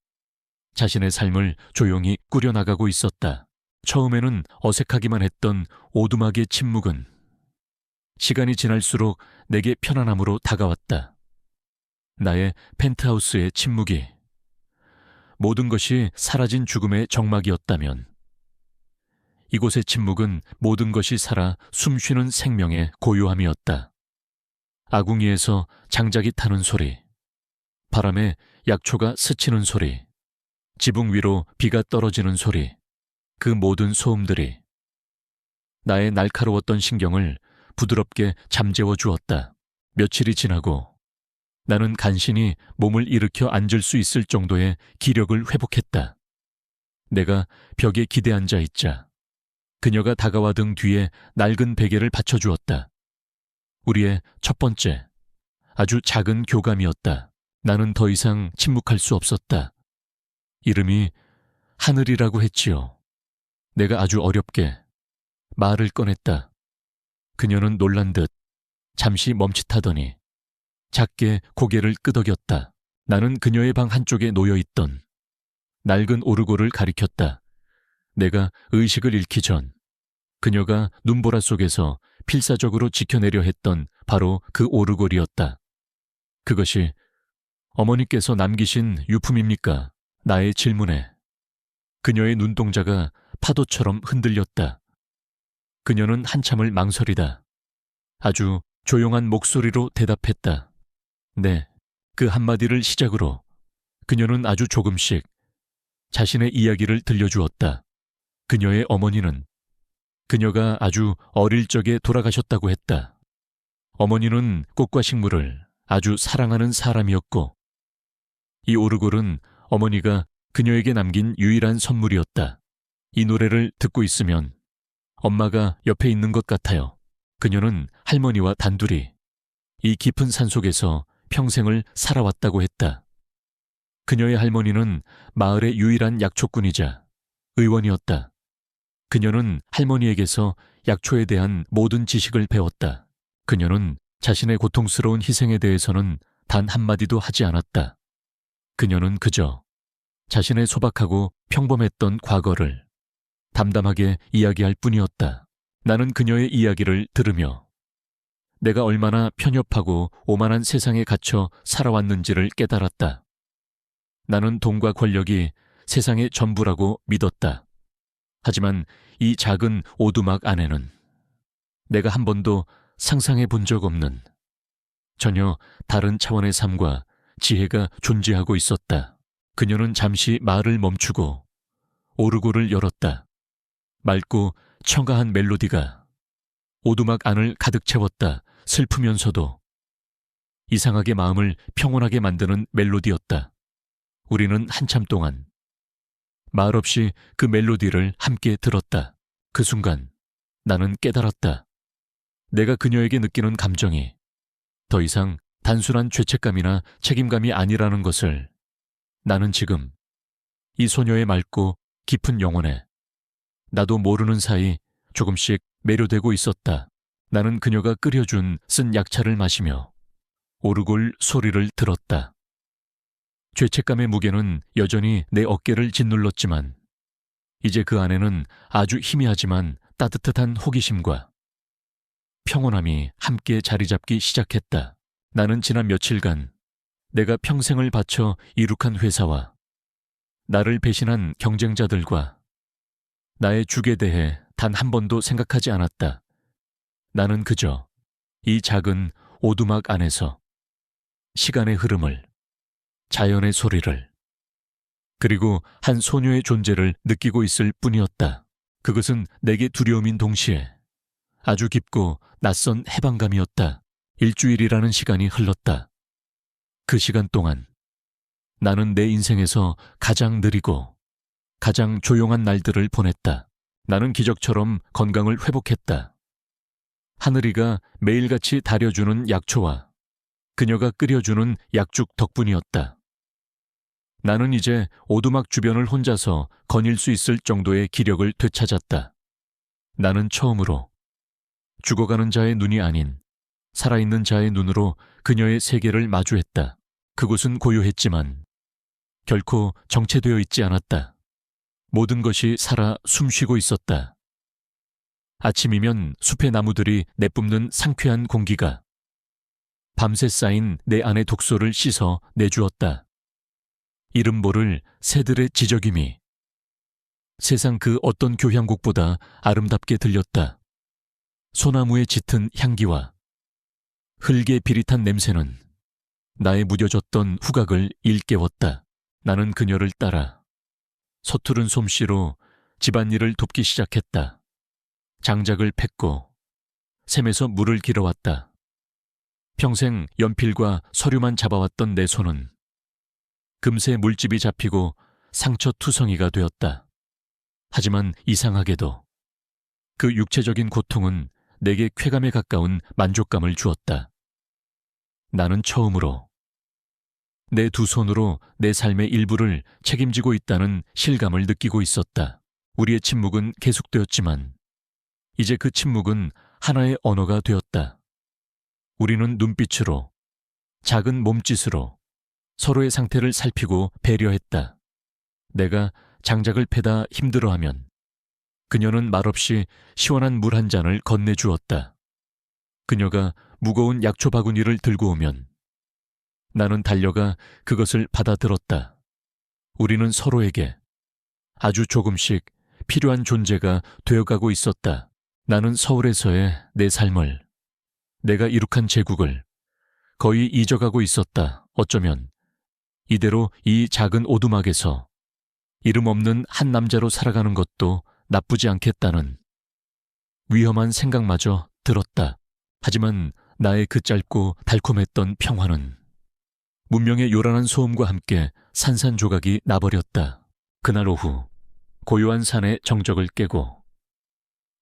A: 자신의 삶을 조용히 꾸려나가고 있었다. 처음에는 어색하기만 했던 오두막의 침묵은 시간이 지날수록 내게 편안함으로 다가왔다. 나의 펜트하우스의 침묵이 모든 것이 사라진 죽음의 정막이었다면 이곳의 침묵은 모든 것이 살아 숨쉬는 생명의 고요함이었다. 아궁이에서 장작이 타는 소리, 바람에 약초가 스치는 소리, 지붕 위로 비가 떨어지는 소리, 그 모든 소음들이 나의 날카로웠던 신경을 부드럽게 잠재워 주었다. 며칠이 지나고 나는 간신히 몸을 일으켜 앉을 수 있을 정도의 기력을 회복했다. 내가 벽에 기대 앉아 있자 그녀가 다가와 등 뒤에 낡은 베개를 받쳐주었다. 우리의 첫 번째, 아주 작은 교감이었다. 나는 더 이상 침묵할 수 없었다. 이름이 하늘이라고 했지요. 내가 아주 어렵게 말을 꺼냈다. 그녀는 놀란 듯 잠시 멈칫하더니 작게 고개를 끄덕였다. 나는 그녀의 방 한쪽에 놓여있던 낡은 오르골을 가리켰다. 내가 의식을 잃기 전 그녀가 눈보라 속에서 필사적으로 지켜내려 했던 바로 그 오르골이었다. 그것이 어머니께서 남기신 유품입니까? 나의 질문에 그녀의 눈동자가 파도처럼 흔들렸다. 그녀는 한참을 망설이다 아주 조용한 목소리로 대답했다. 네, 그 한마디를 시작으로 그녀는 아주 조금씩 자신의 이야기를 들려주었다. 그녀의 어머니는 그녀가 아주 어릴 적에 돌아가셨다고 했다. 어머니는 꽃과 식물을 아주 사랑하는 사람이었고 이 오르골은 어머니가 그녀에게 남긴 유일한 선물이었다. 이 노래를 듣고 있으면 엄마가 옆에 있는 것 같아요. 그녀는 할머니와 단둘이 이 깊은 산속에서 평생을 살아왔다고 했다. 그녀의 할머니는 마을의 유일한 약초꾼이자 의원이었다. 그녀는 할머니에게서 약초에 대한 모든 지식을 배웠다. 그녀는 자신의 고통스러운 희생에 대해서는 단 한마디도 하지 않았다. 그녀는 그저 자신의 소박하고 평범했던 과거를 담담하게 이야기할 뿐이었다. 나는 그녀의 이야기를 들으며 내가 얼마나 편협하고 오만한 세상에 갇혀 살아왔는지를 깨달았다. 나는 돈과 권력이 세상의 전부라고 믿었다. 하지만 이 작은 오두막 안에는 내가 한 번도 상상해 본 적 없는 전혀 다른 차원의 삶과 지혜가 존재하고 있었다. 그녀는 잠시 말을 멈추고 오르골을 열었다. 맑고 청아한 멜로디가 오두막 안을 가득 채웠다. 슬프면서도 이상하게 마음을 평온하게 만드는 멜로디였다. 우리는 한참 동안 말없이 그 멜로디를 함께 들었다. 그 순간 나는 깨달았다. 내가 그녀에게 느끼는 감정이 더 이상 단순한 죄책감이나 책임감이 아니라는 것을 나는 지금 이 소녀의 맑고 깊은 영혼에 나도 모르는 사이 조금씩 매료되고 있었다. 나는 그녀가 끓여준 쓴 약차를 마시며 오르골 소리를 들었다. 죄책감의 무게는 여전히 내 어깨를 짓눌렀지만 이제 그 안에는 아주 희미하지만 따뜻한 호기심과 평온함이 함께 자리 잡기 시작했다. 나는 지난 며칠간 내가 평생을 바쳐 이룩한 회사와 나를 배신한 경쟁자들과 나의 죽에 대해 단 한 번도 생각하지 않았다. 나는 그저 이 작은 오두막 안에서 시간의 흐름을, 자연의 소리를, 그리고 한 소녀의 존재를 느끼고 있을 뿐이었다. 그것은 내게 두려움인 동시에 아주 깊고 낯선 해방감이었다. 일주일이라는 시간이 흘렀다. 그 시간 동안 나는 내 인생에서 가장 느리고 가장 조용한 날들을 보냈다. 나는 기적처럼 건강을 회복했다. 하늘이가 매일같이 다려주는 약초와 그녀가 끓여주는 약죽 덕분이었다. 나는 이제 오두막 주변을 혼자서 거닐 수 있을 정도의 기력을 되찾았다. 나는 처음으로 죽어가는 자의 눈이 아닌 살아있는 자의 눈으로 그녀의 세계를 마주했다. 그곳은 고요했지만 결코 정체되어 있지 않았다. 모든 것이 살아 숨쉬고 있었다. 아침이면 숲의 나무들이 내뿜는 상쾌한 공기가 밤새 쌓인 내 안의 독소를 씻어 내주었다. 이름 모를 새들의 지저귀미 세상 그 어떤 교향곡보다 아름답게 들렸다. 소나무의 짙은 향기와 흙의 비릿한 냄새는 나의 무뎌졌던 후각을 일깨웠다. 나는 그녀를 따라 서투른 솜씨로 집안일을 돕기 시작했다. 장작을 팼고 샘에서 물을 길어왔다. 평생 연필과 서류만 잡아왔던 내 손은 금세 물집이 잡히고 상처투성이가 되었다. 하지만 이상하게도 그 육체적인 고통은 내게 쾌감에 가까운 만족감을 주었다. 나는 처음으로 내 두 손으로 내 삶의 일부를 책임지고 있다는 실감을 느끼고 있었다. 우리의 침묵은 계속되었지만 이제 그 침묵은 하나의 언어가 되었다. 우리는 눈빛으로, 작은 몸짓으로 서로의 상태를 살피고 배려했다. 내가 장작을 패다 힘들어하면 그녀는 말없이 시원한 물 한 잔을 건네주었다. 그녀가 무거운 약초 바구니를 들고 오면 나는 달려가 그것을 받아들었다. 우리는 서로에게 아주 조금씩 필요한 존재가 되어가고 있었다. 나는 서울에서의 내 삶을, 내가 이룩한 제국을 거의 잊어가고 있었다. 어쩌면 이대로 이 작은 오두막에서 이름 없는 한 남자로 살아가는 것도 나쁘지 않겠다는 위험한 생각마저 들었다. 하지만 나의 그 짧고 달콤했던 평화는 문명의 요란한 소음과 함께 산산조각이 나버렸다. 그날 오후 고요한 산의 정적을 깨고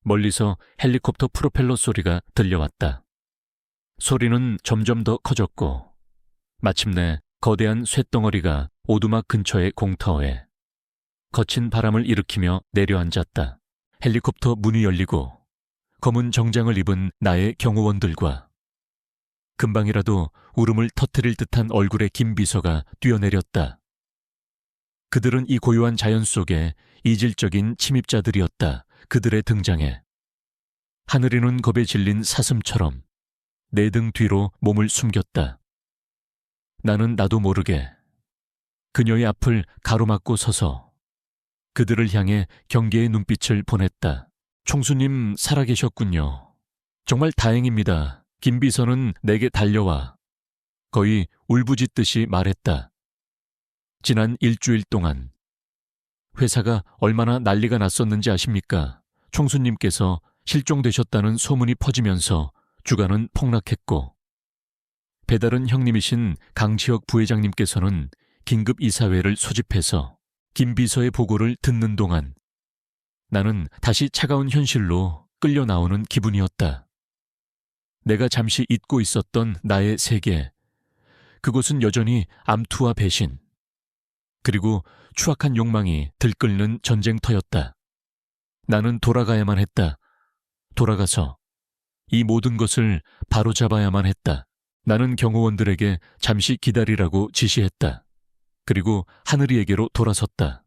A: 멀리서 헬리콥터 프로펠러 소리가 들려왔다. 소리는 점점 더 커졌고 마침내 거대한 쇳덩어리가 오두막 근처의 공터에 거친 바람을 일으키며 내려앉았다. 헬리콥터 문이 열리고 검은 정장을 입은 나의 경호원들과 금방이라도 울음을 터뜨릴 듯한 얼굴의 김 비서가 뛰어내렸다. 그들은 이 고요한 자연 속에 이질적인 침입자들이었다. 그들의 등장에 하늘이는 겁에 질린 사슴처럼 내 등 뒤로 몸을 숨겼다. 나는 나도 모르게 그녀의 앞을 가로막고 서서 그들을 향해 경계의 눈빛을 보냈다. 총수님 살아계셨군요. 정말 다행입니다. 김 비서는 내게 달려와 거의 울부짖듯이 말했다. 지난 일주일 동안 회사가 얼마나 난리가 났었는지 아십니까? 총수님께서 실종되셨다는 소문이 퍼지면서 주가는 폭락했고 배다른 형님이신 강지혁 부회장님께서는 긴급 이사회를 소집해서 김 비서의 보고를 듣는 동안 나는 다시 차가운 현실로 끌려 나오는 기분이었다. 내가 잠시 잊고 있었던 나의 세계, 그곳은 여전히 암투와 배신, 그리고 추악한 욕망이 들끓는 전쟁터였다. 나는 돌아가야만 했다. 돌아가서 이 모든 것을 바로잡아야만 했다. 나는 경호원들에게 잠시 기다리라고 지시했다. 그리고 하늘이에게로 돌아섰다.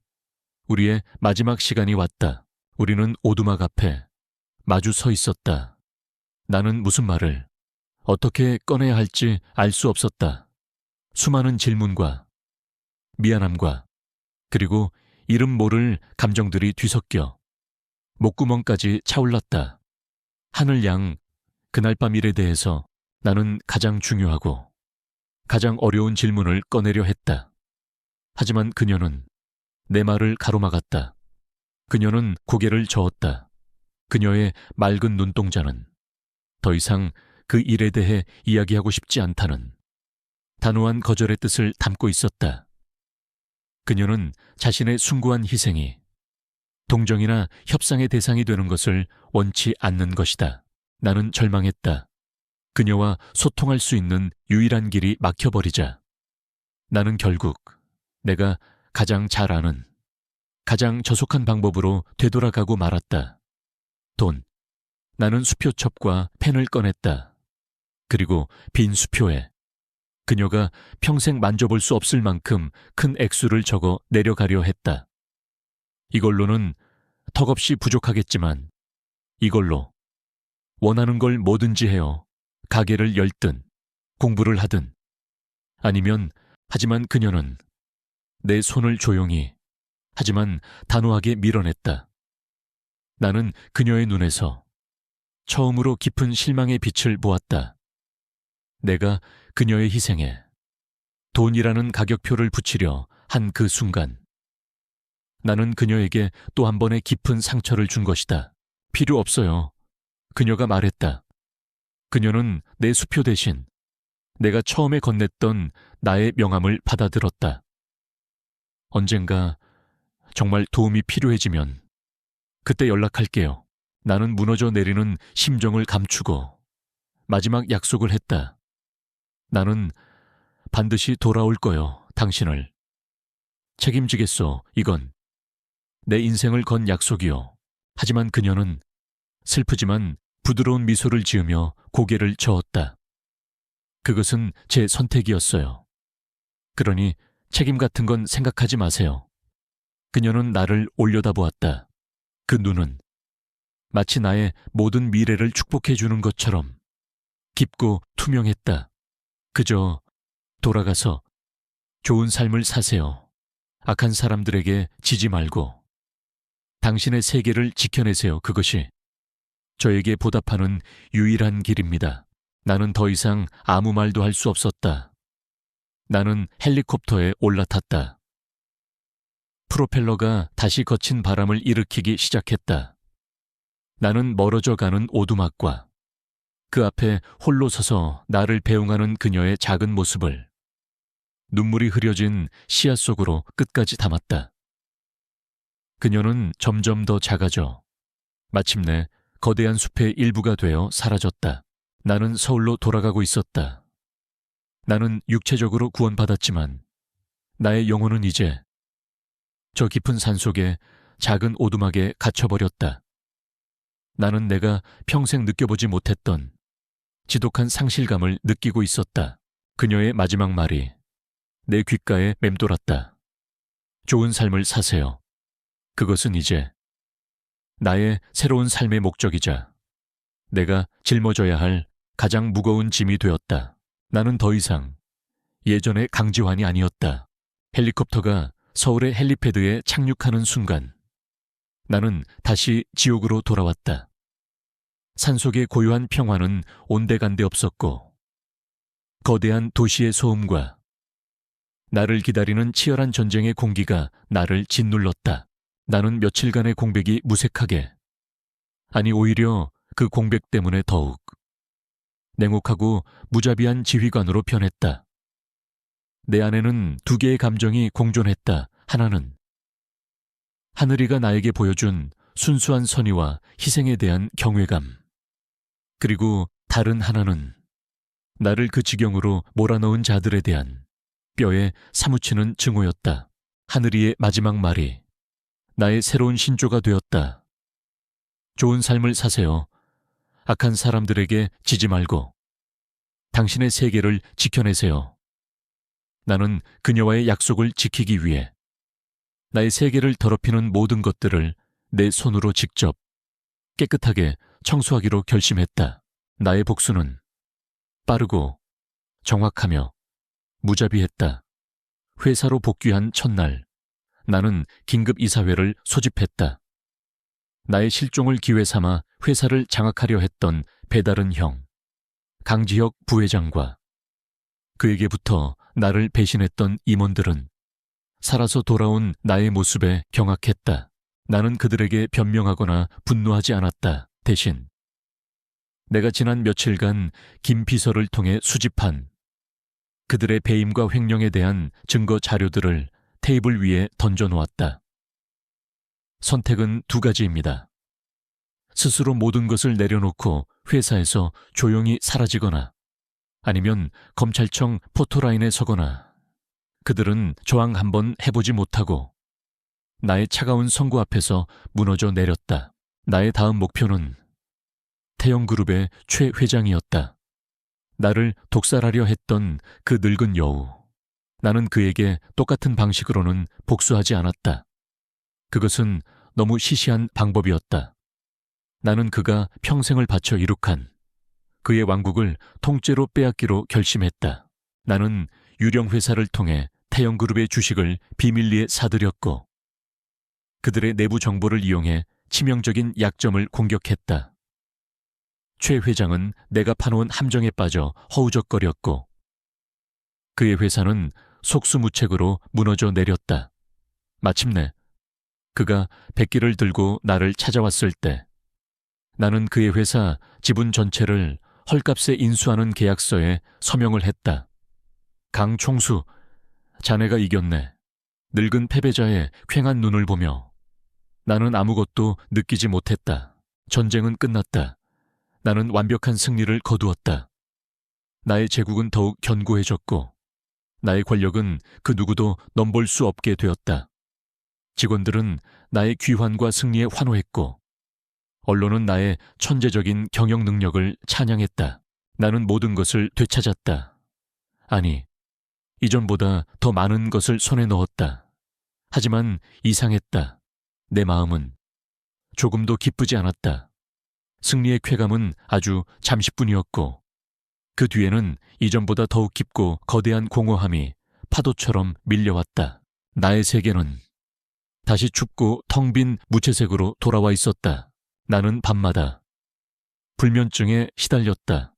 A: 우리의 마지막 시간이 왔다. 우리는 오두막 앞에 마주 서 있었다. 나는 무슨 말을 어떻게 꺼내야 할지 알 수 없었다. 수많은 질문과 미안함과 그리고 이름 모를 감정들이 뒤섞여 목구멍까지 차올랐다. 하늘 양, 그날 밤 일에 대해서 나는 가장 중요하고 가장 어려운 질문을 꺼내려 했다. 하지만 그녀는 내 말을 가로막았다. 그녀는 고개를 저었다. 그녀의 맑은 눈동자는 더 이상 그 일에 대해 이야기하고 싶지 않다는 단호한 거절의 뜻을 담고 있었다. 그녀는 자신의 숭고한 희생이 동정이나 협상의 대상이 되는 것을 원치 않는 것이다. 나는 절망했다. 그녀와 소통할 수 있는 유일한 길이 막혀버리자 나는 결국 내가 가장 잘 아는 가장 저속한 방법으로 되돌아가고 말았다. 돈. 나는 수표첩과 펜을 꺼냈다. 그리고 빈 수표에 그녀가 평생 만져볼 수 없을 만큼 큰 액수를 적어 내려가려 했다. 이걸로는 턱없이 부족하겠지만 이걸로 원하는 걸 뭐든지 해요. 가게를 열든 공부를 하든 아니면 하지만 그녀는 내 손을 조용히 하지만 단호하게 밀어냈다. 나는 그녀의 눈에서 처음으로 깊은 실망의 빛을 보았다. 내가 그녀의 희생에 돈이라는 가격표를 붙이려 한 그 순간 나는 그녀에게 또 한 번의 깊은 상처를 준 것이다. 필요 없어요. 그녀가 말했다. 그녀는 내 수표 대신 내가 처음에 건넸던 나의 명함을 받아들었다. 언젠가 정말 도움이 필요해지면 그때 연락할게요. 나는 무너져 내리는 심정을 감추고 마지막 약속을 했다. 나는 반드시 돌아올 거요, 당신을. 책임지겠소, 이건. 내 인생을 건 약속이요. 하지만 그녀는 슬프지만 부드러운 미소를 지으며 고개를 저었다. 그것은 제 선택이었어요. 그러니 책임 같은 건 생각하지 마세요. 그녀는 나를 올려다보았다. 그 눈은 마치 나의 모든 미래를 축복해 주는 것처럼 깊고 투명했다. 그저 돌아가서 좋은 삶을 사세요. 악한 사람들에게 지지 말고 당신의 세계를 지켜내세요. 그것이 저에게 보답하는 유일한 길입니다. 나는 더 이상 아무 말도 할 수 없었다. 나는 헬리콥터에 올라탔다. 프로펠러가 다시 거친 바람을 일으키기 시작했다. 나는 멀어져 가는 오두막과 그 앞에 홀로 서서 나를 배웅하는 그녀의 작은 모습을 눈물이 흐려진 시야 속으로 끝까지 담았다. 그녀는 점점 더 작아져 마침내 거대한 숲의 일부가 되어 사라졌다. 나는 서울로 돌아가고 있었다. 나는 육체적으로 구원받았지만 나의 영혼은 이제 저 깊은 산속의 작은 오두막에 갇혀버렸다. 나는 내가 평생 느껴보지 못했던 지독한 상실감을 느끼고 있었다. 그녀의 마지막 말이 내 귓가에 맴돌았다. 좋은 삶을 사세요. 그것은 이제 나의 새로운 삶의 목적이자 내가 짊어져야 할 가장 무거운 짐이 되었다. 나는 더 이상 예전의 강지환이 아니었다. 헬리콥터가 서울의 헬리패드에 착륙하는 순간 나는 다시 지옥으로 돌아왔다. 산속의 고요한 평화는 온데간데 없었고 거대한 도시의 소음과 나를 기다리는 치열한 전쟁의 공기가 나를 짓눌렀다. 나는 며칠간의 공백이 무색하게, 아니 오히려 그 공백 때문에 더욱 냉혹하고 무자비한 지휘관으로 변했다. 내 안에는 두 개의 감정이 공존했다. 하나는 하늘이가 나에게 보여준 순수한 선의와 희생에 대한 경외감. 그리고 다른 하나는 나를 그 지경으로 몰아넣은 자들에 대한 뼈에 사무치는 증오였다. 하늘이의 마지막 말이 나의 새로운 신조가 되었다. 좋은 삶을 사세요. 악한 사람들에게 지지 말고 당신의 세계를 지켜내세요. 나는 그녀와의 약속을 지키기 위해 나의 세계를 더럽히는 모든 것들을 내 손으로 직접 깨끗하게 청소하기로 결심했다. 나의 복수는 빠르고 정확하며 무자비했다. 회사로 복귀한 첫날, 나는 긴급 이사회를 소집했다. 나의 실종을 기회 삼아 회사를 장악하려 했던 배다른 형, 강지혁 부회장과 그에게부터 나를 배신했던 임원들은 살아서 돌아온 나의 모습에 경악했다. 나는 그들에게 변명하거나 분노하지 않았다. 대신 내가 지난 며칠간 김 비서를 통해 수집한 그들의 배임과 횡령에 대한 증거 자료들을 테이블 위에 던져놓았다. 선택은 두 가지입니다. 스스로 모든 것을 내려놓고 회사에서 조용히 사라지거나 아니면 검찰청 포토라인에 서거나 그들은 저항 한번 해보지 못하고 나의 차가운 선고 앞에서 무너져 내렸다. 나의 다음 목표는 태영그룹의 최 회장이었다. 나를 독살하려 했던 그 늙은 여우. 나는 그에게 똑같은 방식으로는 복수하지 않았다. 그것은 너무 시시한 방법이었다. 나는 그가 평생을 바쳐 이룩한 그의 왕국을 통째로 빼앗기로 결심했다. 나는 유령 회사를 통해 태영그룹의 주식을 비밀리에 사들였고 그들의 내부 정보를 이용해 치명적인 약점을 공격했다. 최 회장은 내가 파놓은 함정에 빠져 허우적거렸고 그의 회사는 속수무책으로 무너져 내렸다. 마침내 그가 백기를 들고 나를 찾아왔을 때 나는 그의 회사 지분 전체를 헐값에 인수하는 계약서에 서명을 했다. 강 총수, 자네가 이겼네. 늙은 패배자의 퀭한 눈을 보며 나는 아무것도 느끼지 못했다. 전쟁은 끝났다. 나는 완벽한 승리를 거두었다. 나의 제국은 더욱 견고해졌고 나의 권력은 그 누구도 넘볼 수 없게 되었다. 직원들은 나의 귀환과 승리에 환호했고 언론은 나의 천재적인 경영 능력을 찬양했다. 나는 모든 것을 되찾았다. 아니, 이전보다 더 많은 것을 손에 넣었다. 하지만 이상했다. 내 마음은 조금도 기쁘지 않았다. 승리의 쾌감은 아주 잠시뿐이었고 그 뒤에는 이전보다 더욱 깊고 거대한 공허함이 파도처럼 밀려왔다. 나의 세계는 다시 춥고 텅 빈 무채색으로 돌아와 있었다. 나는 밤마다 불면증에 시달렸다.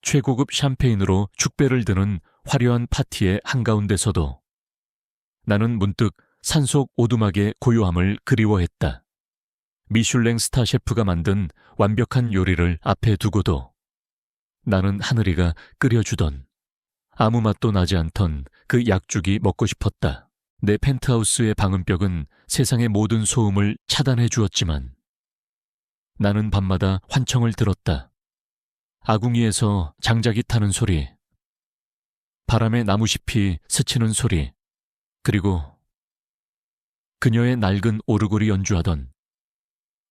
A: 최고급 샴페인으로 축배를 드는 화려한 파티의 한가운데서도 나는 문득 산속 오두막의 고요함을 그리워했다. 미슐랭 스타 셰프가 만든 완벽한 요리를 앞에 두고도 나는 하늘이가 끓여주던 아무 맛도 나지 않던 그 약죽이 먹고 싶었다. 내 펜트하우스의 방음벽은 세상의 모든 소음을 차단해 주었지만 나는 밤마다 환청을 들었다. 아궁이에서 장작이 타는 소리, 바람에 나무잎이 스치는 소리, 그리고 그녀의 낡은 오르골이 연주하던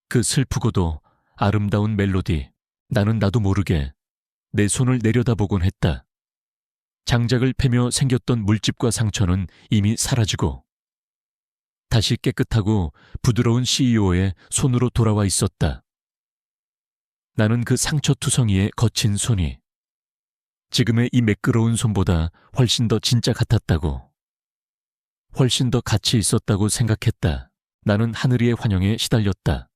A: 그 슬프고도 아름다운 멜로디. 나는 나도 모르게 내 손을 내려다보곤 했다. 장작을 패며 생겼던 물집과 상처는 이미 사라지고 다시 깨끗하고 부드러운 CEO의 손으로 돌아와 있었다. 나는 그 상처투성이의 거친 손이 지금의 이 매끄러운 손보다 훨씬 더 진짜 같았다고, 훨씬 더 가치 있었다고 생각했다. 나는 하늘이의 환영에 시달렸다.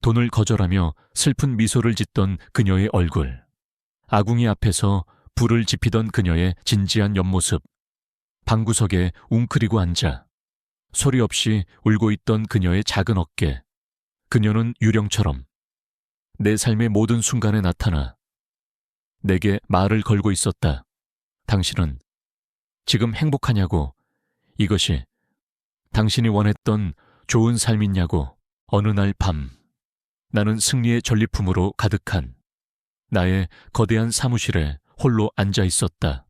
A: 돈을 거절하며 슬픈 미소를 짓던 그녀의 얼굴, 아궁이 앞에서 불을 지피던 그녀의 진지한 옆모습, 방구석에 웅크리고 앉아 소리 없이 울고 있던 그녀의 작은 어깨. 그녀는 유령처럼 내 삶의 모든 순간에 나타나 내게 말을 걸고 있었다. 당신은 지금 행복하냐고, 이것이 당신이 원했던 좋은 삶이냐고. 어느 날 밤, 나는 승리의 전리품으로 가득한 나의 거대한 사무실에 홀로 앉아 있었다.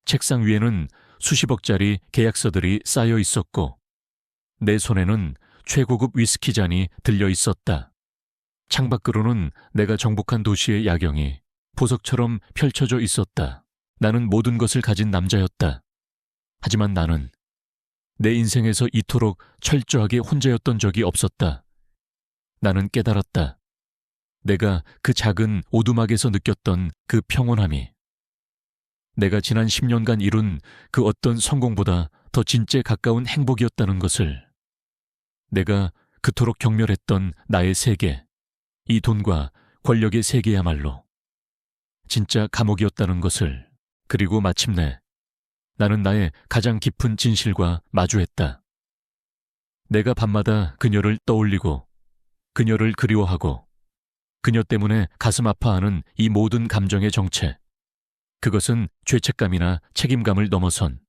A: 책상 위에는 수십억짜리 계약서들이 쌓여 있었고 내 손에는 최고급 위스키 잔이 들려 있었다. 창밖으로는 내가 정복한 도시의 야경이 보석처럼 펼쳐져 있었다. 나는 모든 것을 가진 남자였다. 하지만 나는 내 인생에서 이토록 철저하게 혼자였던 적이 없었다. 나는 깨달았다. 내가 그 작은 오두막에서 느꼈던 그 평온함이 내가 지난 10년간 이룬 그 어떤 성공보다 더 진짜 가까운 행복이었다는 것을, 내가 그토록 경멸했던 나의 세계, 이 돈과 권력의 세계야말로 진짜 감옥이었다는 것을, 그리고 마침내 나는 나의 가장 깊은 진실과 마주했다. 내가 밤마다 그녀를 떠올리고 그녀를 그리워하고 그녀 때문에 가슴 아파하는 이 모든 감정의 정체, 그것은 죄책감이나 책임감을 넘어선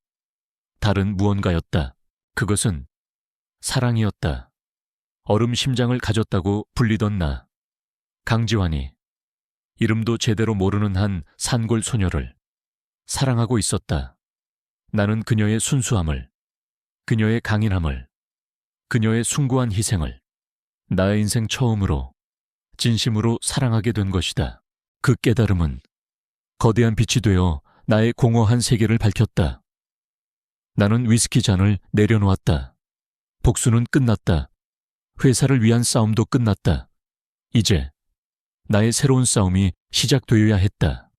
A: 다른 무언가였다. 그것은 사랑이었다. 얼음 심장을 가졌다고 불리던 나, 강지환이 이름도 제대로 모르는 한 산골 소녀를 사랑하고 있었다. 나는 그녀의 순수함을, 그녀의 강인함을, 그녀의 숭고한 희생을 나의 인생 처음으로 진심으로 사랑하게 된 것이다. 그 깨달음은 거대한 빛이 되어 나의 공허한 세계를 밝혔다. 나는 위스키 잔을 내려놓았다. 복수는 끝났다. 회사를 위한 싸움도 끝났다. 이제 나의 새로운 싸움이 시작되어야 했다.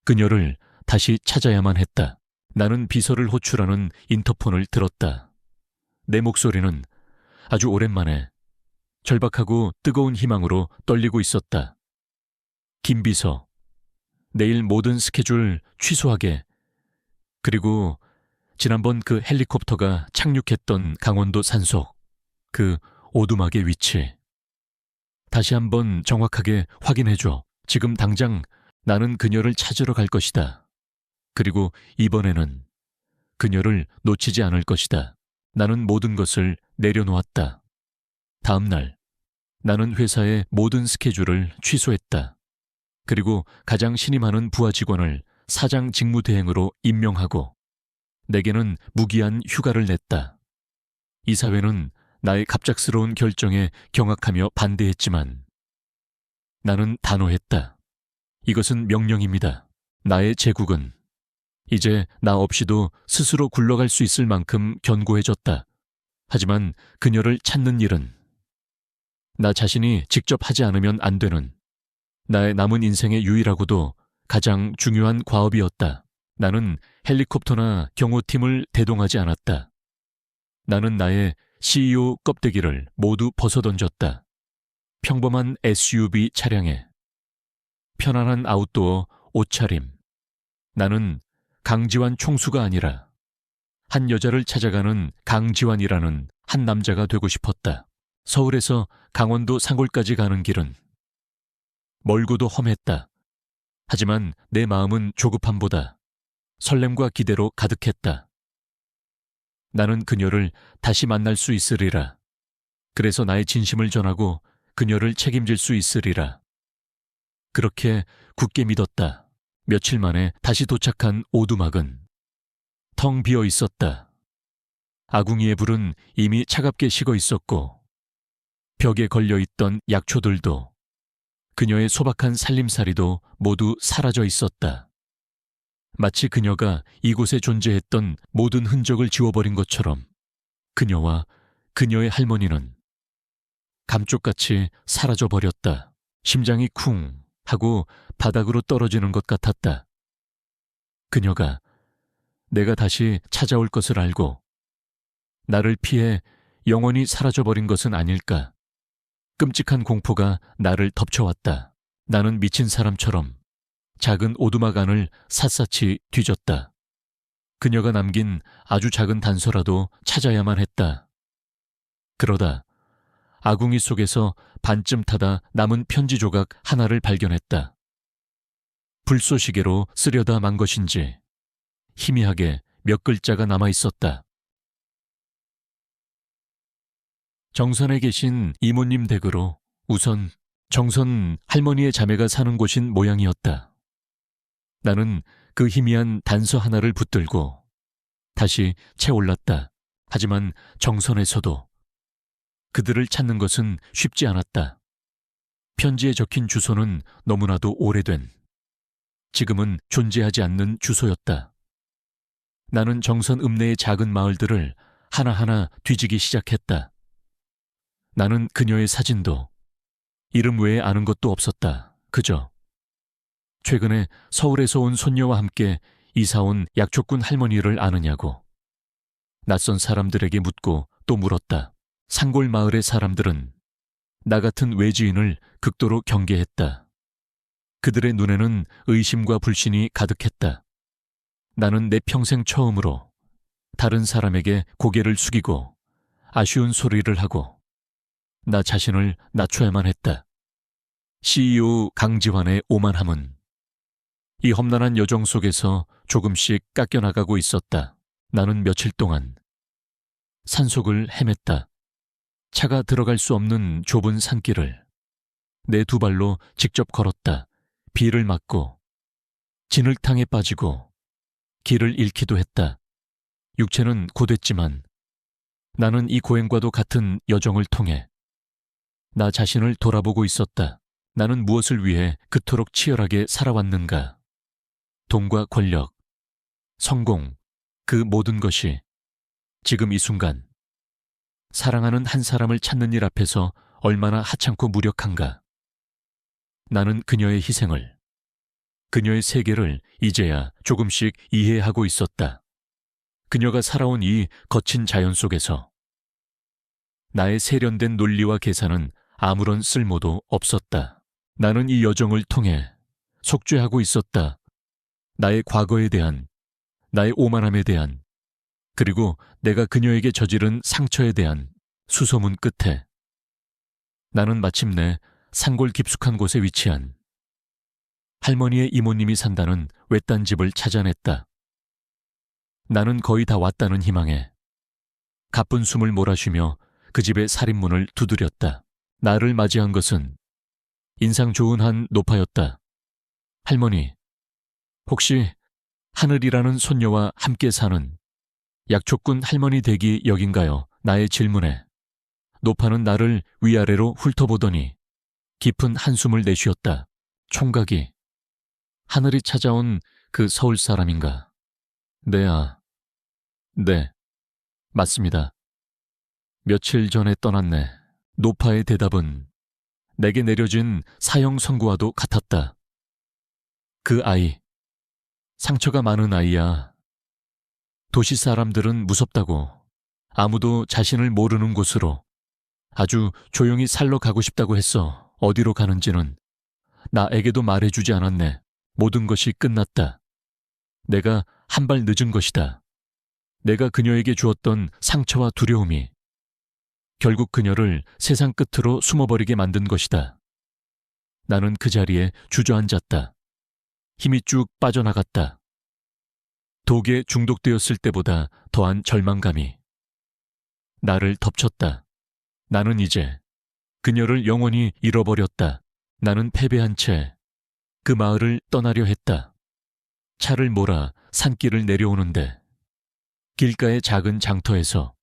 A: 그녀를 다시 찾아야만 했다. 나는 비서를 호출하는 인터폰을 들었다. 내 목소리는 아주 오랜만에 절박하고 뜨거운 희망으로 떨리고 있었다. 김 비서, 내일 모든 스케줄 취소하게. 그리고 지난번 그 헬리콥터가 착륙했던 강원도 산속, 그 오두막의 위치 다시 한번 정확하게 확인해줘. 지금 당장 나는 그녀를 찾으러 갈 것이다. 그리고 이번에는 그녀를 놓치지 않을 것이다. 나는 모든 것을 내려놓았다. 다음 날, 나는 회사의 모든 스케줄을 취소했다. 그리고 가장 신임하는 부하 직원을 사장 직무대행으로 임명하고 내게는 무기한 휴가를 냈다. 이 사회는 나의 갑작스러운 결정에 경악하며 반대했지만 나는 단호했다. 이것은 명령입니다. 나의 제국은 이제 나 없이도 스스로 굴러갈 수 있을 만큼 견고해졌다. 하지만 그녀를 찾는 일은 나 자신이 직접 하지 않으면 안 되는 나의 남은 인생의 유일하고도 가장 중요한 과업이었다. 나는 헬리콥터나 경호팀을 대동하지 않았다. 나는 나의 CEO 껍데기를 모두 벗어던졌다. 평범한 SUV 차량에 편안한 아웃도어 옷차림. 나는 강지환 총수가 아니라 한 여자를 찾아가는 강지환이라는 한 남자가 되고 싶었다. 서울에서 강원도 산골까지 가는 길은 멀고도 험했다. 하지만 내 마음은 조급함보다 설렘과 기대로 가득했다. 나는 그녀를 다시 만날 수 있으리라. 그래서 나의 진심을 전하고 그녀를 책임질 수 있으리라. 그렇게 굳게 믿었다. 며칠 만에 다시 도착한 오두막은 텅 비어 있었다. 아궁이의 불은 이미 차갑게 식어 있었고 벽에 걸려있던 약초들도 그녀의 소박한 살림살이도 모두 사라져 있었다. 마치 그녀가 이곳에 존재했던 모든 흔적을 지워버린 것처럼 그녀와 그녀의 할머니는 감쪽같이 사라져버렸다. 심장이 쿵 하고 바닥으로 떨어지는 것 같았다. 그녀가 내가 다시 찾아올 것을 알고 나를 피해 영원히 사라져버린 것은 아닐까. 끔찍한 공포가 나를 덮쳐왔다. 나는 미친 사람처럼 작은 오두막 안을 샅샅이 뒤졌다. 그녀가 남긴 아주 작은 단서라도 찾아야만 했다. 그러다 아궁이 속에서 반쯤 타다 남은 편지 조각 하나를 발견했다. 불쏘시개로 쓰려다 만 것인지 희미하게 몇 글자가 남아 있었다. 정선에 계신 이모님 댁으로 우선 정선 할머니의 자매가 사는 곳인 모양이었다. 나는 그 희미한 단서 하나를 붙들고 다시 채올랐다. 하지만 정선에서도 그들을 찾는 것은 쉽지 않았다. 편지에 적힌 주소는 너무나도 오래된, 지금은 존재하지 않는 주소였다. 나는 정선 읍내의 작은 마을들을 하나하나 뒤지기 시작했다. 나는 그녀의 사진도 이름 외에 아는 것도 없었다. 그저 최근에 서울에서 온 손녀와 함께 이사온 약초꾼 할머니를 아느냐고 낯선 사람들에게 묻고 또 물었다. 산골 마을의 사람들은 나 같은 외지인을 극도로 경계했다. 그들의 눈에는 의심과 불신이 가득했다. 나는 내 평생 처음으로 다른 사람에게 고개를 숙이고 아쉬운 소리를 하고 나 자신을 낮춰야만 했다. CEO 강지환의 오만함은 이 험난한 여정 속에서 조금씩 깎여나가고 있었다. 나는 며칠 동안 산속을 헤맸다. 차가 들어갈 수 없는 좁은 산길을 내 두 발로 직접 걸었다. 비를 맞고 진흙탕에 빠지고 길을 잃기도 했다. 육체는 고됐지만 나는 이 고행과도 같은 여정을 통해 나 자신을 돌아보고 있었다. 나는 무엇을 위해 그토록 치열하게 살아왔는가. 돈과 권력, 성공, 그 모든 것이 지금 이 순간 사랑하는 한 사람을 찾는 일 앞에서 얼마나 하찮고 무력한가. 나는 그녀의 희생을, 그녀의 세계를 이제야 조금씩 이해하고 있었다. 그녀가 살아온 이 거친 자연 속에서 나의 세련된 논리와 계산은 아무런 쓸모도 없었다. 나는 이 여정을 통해 속죄하고 있었다. 나의 과거에 대한, 나의 오만함에 대한, 그리고 내가 그녀에게 저지른 상처에 대한 수소문 끝에 나는 마침내 산골 깊숙한 곳에 위치한 할머니의 이모님이 산다는 외딴 집을 찾아냈다. 나는 거의 다 왔다는 희망에 가쁜 숨을 몰아쉬며 그 집의 살인문을 두드렸다. 나를 맞이한 것은 인상 좋은 한 노파였다. 할머니, 혹시 하늘이라는 손녀와 함께 사는 약초꾼 할머니 댁이 여긴가요? 나의 질문에 노파는 나를 위아래로 훑어보더니 깊은 한숨을 내쉬었다. 총각이 하늘이 찾아온 그 서울 사람인가? 네, 맞습니다. 며칠 전에 떠났네. 노파의 대답은 내게 내려진 사형 선고와도 같았다. 그 아이, 상처가 많은 아이야. 도시 사람들은 무섭다고 아무도 자신을 모르는 곳으로 아주 조용히 살러 가고 싶다고 했어. 어디로 가는지는 나에게도 말해주지 않았네. 모든 것이 끝났다. 내가 한 발 늦은 것이다. 내가 그녀에게 주었던 상처와 두려움이 결국 그녀를 세상 끝으로 숨어버리게 만든 것이다. 나는 그 자리에 주저앉았다. 힘이 쭉 빠져나갔다. 독에 중독되었을 때보다 더한 절망감이 나를 덮쳤다. 나는 이제 그녀를 영원히 잃어버렸다. 나는 패배한 채 그 마을을 떠나려 했다. 차를 몰아 산길을 내려오는데 길가의 작은 장터에서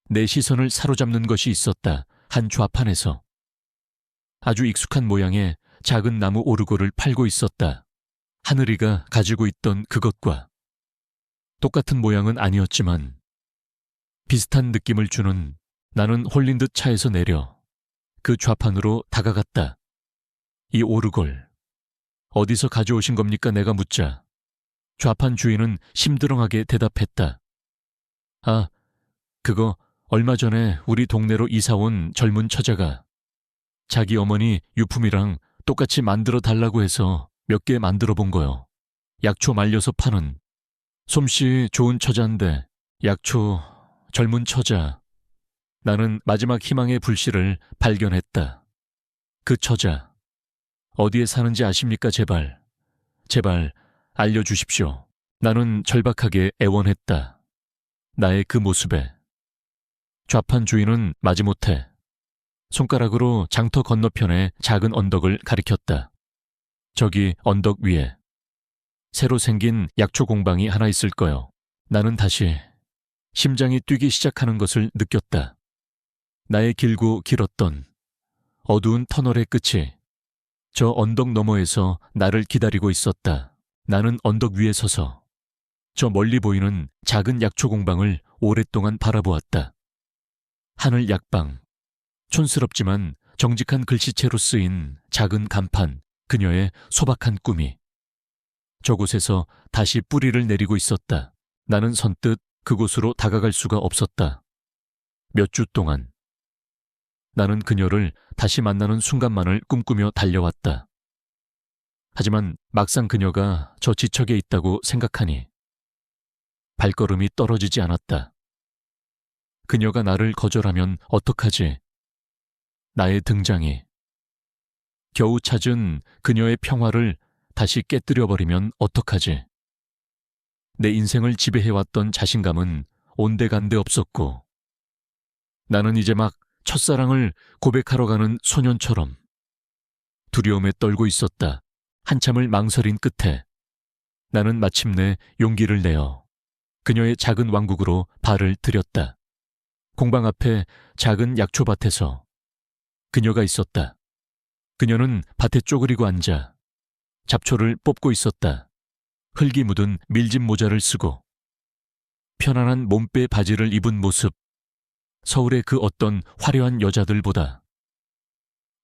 A: 내 시선을 사로잡는 것이 있었다. 한 좌판에서 아주 익숙한 모양의 작은 나무 오르골을 팔고 있었다. 하늘이가 가지고 있던 그것과 똑같은 모양은 아니었지만 비슷한 느낌을 주는 나는 홀린 듯 차에서 내려 그 좌판으로 다가갔다. 이 오르골 어디서 가져오신 겁니까? 내가 묻자 좌판 주인은 심드렁하게 대답했다. 아, 그거 얼마 전에 우리 동네로 이사온 젊은 처자가 자기 어머니 유품이랑 똑같이 만들어 달라고 해서 몇 개 만들어 본 거요. 약초 말려서 파는 솜씨 좋은 처자인데 약초 젊은 처자. 나는 마지막 희망의 불씨를 발견했다. 그 처자 어디에 사는지 아십니까? 제발 알려주십시오. 나는 절박하게 애원했다. 나의 그 모습에 좌판 주인은 마지못해 손가락으로 장터 건너편의 작은 언덕을 가리켰다. 저기 언덕 위에 새로 생긴 약초 공방이 하나 있을 거요. 나는 다시 심장이 뛰기 시작하는 것을 느꼈다. 나의 길고 길었던 어두운 터널의 끝이 저 언덕 너머에서 나를 기다리고 있었다. 나는 언덕 위에 서서 저 멀리 보이는 작은 약초 공방을 오랫동안 바라보았다. 하늘 약방, 촌스럽지만 정직한 글씨체로 쓰인 작은 간판, 그녀의 소박한 꿈이 저곳에서 다시 뿌리를 내리고 있었다. 나는 선뜻 그곳으로 다가갈 수가 없었다. 몇 주 동안 나는 그녀를 다시 만나는 순간만을 꿈꾸며 달려왔다. 하지만 막상 그녀가 저 지척에 있다고 생각하니 발걸음이 떨어지지 않았다. 그녀가 나를 거절하면 어떡하지? 나의 등장이 겨우 찾은 그녀의 평화를 다시 깨뜨려버리면 어떡하지? 내 인생을 지배해왔던 자신감은 온데간데 없었고 나는 이제 막 첫사랑을 고백하러 가는 소년처럼 두려움에 떨고 있었다. 한참을 망설인 끝에 나는 마침내 용기를 내어 그녀의 작은 왕국으로 발을 들였다. 공방 앞에 작은 약초밭에서 그녀가 있었다. 그녀는 밭에 쪼그리고 앉아 잡초를 뽑고 있었다. 흙이 묻은 밀짚 모자를 쓰고 편안한 몸빼 바지를 입은 모습, 서울의 그 어떤 화려한 여자들보다